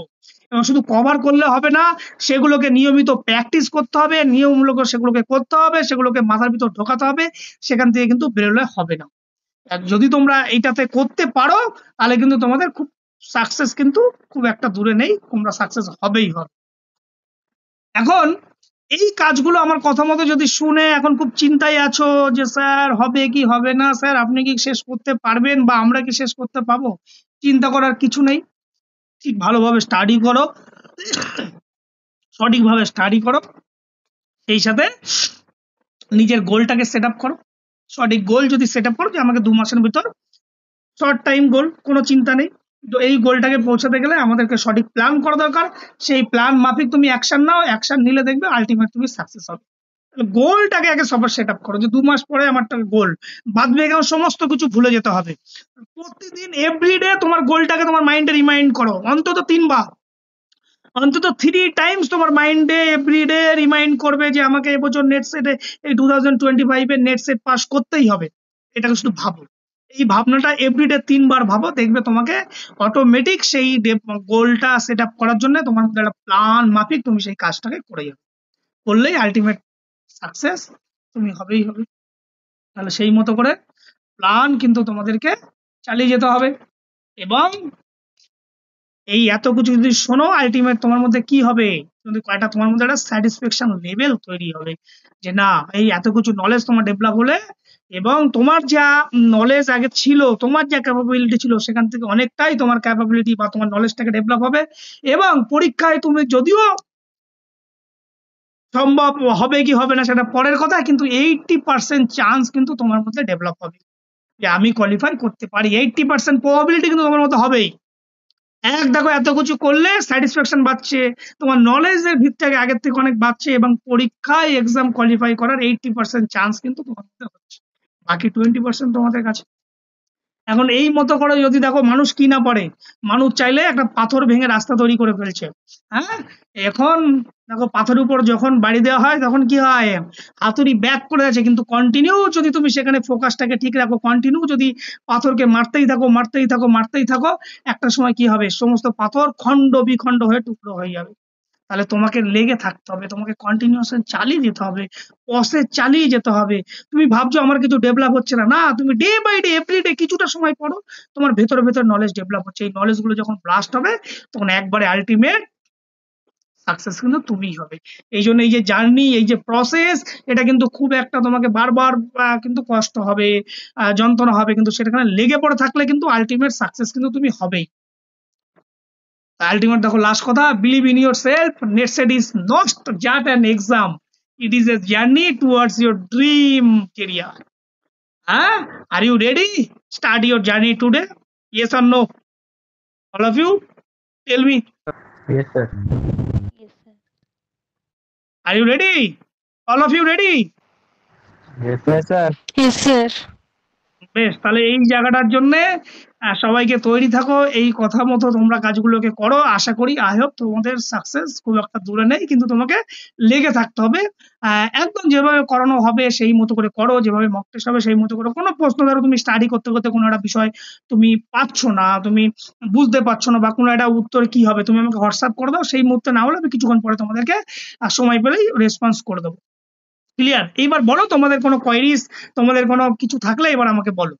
এবং শুধু কভার করলে হবে না, সেগুলোকে নিয়মিত প্র্যাকটিস করতে হবে, নিয়মমূলক সেগুলোকে করতে হবে, সেগুলোকে মাথার ভিতর ঢোকাতে হবে, সেখান থেকে কিন্তু বেরোলে হবে না। আর যদি তোমরা এইটাতে করতে পারো তাহলে কিন্তু তোমাদের খুব সাকসেস কিন্তু খুব একটা দূরে নেই, তোমরা সাকসেস হবেই হবে। এখন এই কাজগুলো আমার কথা মতো যদি শুনে এখন খুব চিন্তায় আছো যে স্যার হবে কি হবে না, স্যার আপনি কি শেষ করতে পারবেন বা আমরা কি শেষ করতে পারবো, চিন্তা করার কিছু নেই। ঠিক ভালোভাবে স্টাডি করো, সঠিকভাবে স্টাডি করো, সেই সাথে নিজের গোলটাকে সেট আপ করো। সঠিক গোল যদি সেট আপ করো যে আমাকে 2 মাসের ভিতর, শর্ট টাইম গোল, কোনো চিন্তা নেই। তো এই গোলটাকে পৌঁছাতে গেলে আমাদেরকে সঠিক প্ল্যান করা দরকার। সেই প্ল্যান মাফিক তুমি অ্যাকশন নাও, অ্যাকশন নিলে দেখবে আলটিমেট তুমি সাকসেস হবে। গোলটাকে আগে সবার সেট আপ করো যে 2 মাস পরে আমার গোল, বাদ বাকি সমস্ত কিছু ভুলে যেতে হবে। প্রতিদিন এভরিডে তোমার গোলটাকে তোমার মাইন্ডে রিমাইন্ড করো, অন্তত 3 বার, অন্তত 3 টাইমস তোমার মাইন্ডে এভরিডে রিমাইন্ড করবে যে আমাকে এবছর নেট সেটে এই 2025 এর নেট সেট পাস করতেই হবে। এটাকে শুধু ভাবো, এই ভাবনাটা এভরিডে 3 বার ভাবো, দেখবে তোমাকে অটোমেটিক সেই গোলটা সেট আপ করার জন্য তোমার মধ্যে একটা প্ল্যান মাফিক তুমি সেই কাজটাকে করে যাবে, করলেই আলটিমেট সাকসেস তুমি হবেই হবে। তাহলে সেই মতো করে প্ল্যান কিন্তু তোমাদেরকে চালিয়ে যেতে হবে। এবং এই এত কিছু যদি শোনো, আলটিমেট তোমার মধ্যে কি হবে, কিন্তু একটা তোমার মধ্যে একটা স্যাটিসফ্যাকশন লেভেল তৈরি হবে যে না, এই এত কিছু নলেজ তোমার ডেভেলপ হলে এবং তোমার যা নলেজ আগে ছিল, তোমার যা ক্যাপাবিলিটি ছিল সেখান থেকে অনেকটাই তোমার ক্যাপাবিলিটি বা তোমার নলেজটাকে ডেভেলপ হবে। এবং পরীক্ষায় তুমি যদিও সম্ভব হবে কি হবে না সেটা পরের কথা, কিন্তু 80% চান্স কিন্তু তোমার মধ্যে ডেভেলপ হবে যে আমি কোয়ালিফাই করতে পারি। 80% প্রবাবিলিটি কিন্তু তোমার মধ্যে হবেই। দেখো এত কিছু করলে স্যাটিসফ্যাকশন বাড়ছে, তোমার নলেজের ভিতটাকে আগের থেকে অনেক বাড়ছে এবং পরীক্ষায় এক্সাম কোয়ালিফাই করার 80% চান্স কিন্তু তোমার মধ্যে হচ্ছে, বাকি 20% তোমাদের কাছে। এখন এই মতো করে যদি দেখো মানুষ কি না পারে, মানুষ চাইলে একটা পাথর ভেঙে রাস্তা তৈরি করে ফেলছে। হ্যাঁ, এখন দেখো পাথরের উপর যখন বাড়ি দেওয়া হয় তখন কি হয়, হাতুড়ি ব্যাক করে আছে, কিন্তু কন্টিনিউ যদি তুমি সেখানে ফোকাসটাকে ঠিক রাখো, কন্টিনিউ যদি পাথরকে মারতেই থাকো মারতেই থাকো মারতেই থাকো, একটা সময় কি হবে, সমস্ত পাথর খণ্ড বিখণ্ড হয়ে টুকরো হয়ে যাবে। তাহলে তোমাকে লেগে থাকতে হবে, তোমাকে কন্টিনিউয়াসলি চালিয়ে যেতে হবে, প্রসেস চালিয়ে যেতে হবে। তুমি ভাবছো আমার কিছু ডেভেলপ হচ্ছে না, না, তুমি ডে বাই ডে এভরিডে কিছুটা সময় পড়ো, তোমার ভেতরে ভেতরে নলেজ ডেভেলপ হচ্ছে। এই নলেজ গুলো যখন ব্লাস্ট হবে তখন একবারে আলটিমেট সাকসেস কিন্তু তুমিই হবে। এই জন্য এই যে জার্নি, এই যে প্রসেস, এটা কিন্তু খুব একটা তোমাকে বারবার কিন্তু কষ্ট হবে, যন্ত্রণা হবে, কিন্তু সেটাখানে লেগে পড়ে থাকলে কিন্তু আলটিমেট সাকসেস কিন্তু তুমি হবেই। Ultimate দেখো লাস্ট কথা, believe in yourself, NET SET is not just an exam, it is a journey towards your dream career. হ্যাঁ, are you ready? Start your journey today, yes or no? All of you tell me, Yes, sir. Yes, sir. Are you ready? All of you ready? Yes, sir. Yes, sir. বেশ, তাহলে এই জায়গাটার জন্য সবাইকে তৈরি থাকো, এই কথা মতো তোমরা কাজগুলোকে করো। আশা করি আই হোপ তোমাদের সাকসেস খুব একটা দূরে নেই, কিন্তু তোমাকে লেগে থাকতে হবে। একদম যেভাবে করানো হবে সেই মতো করে করো, যেভাবে মক টেস্ট হবে সেই মতো করো। কোনো প্রশ্ন ধরো তুমি স্টাডি করতে করতে কোনো একটা বিষয় তুমি পাচ্ছ না, তুমি বুঝতে পারছো না, বা কোনো একটা উত্তর কি হবে, তুমি আমাকে হোয়াটসঅ্যাপ করে দাও, সেই মুহূর্তে না হলে আমি কিছুক্ষণ পরে তোমাদেরকে সময় পেলেই রেসপন্স করে দেবো। ক্লিয়ার? এইবার বলো তোমাদের কোনো কোয়েরিজ, তোমাদের কোনো কিছু থাকলে এবার আমাকে বলো।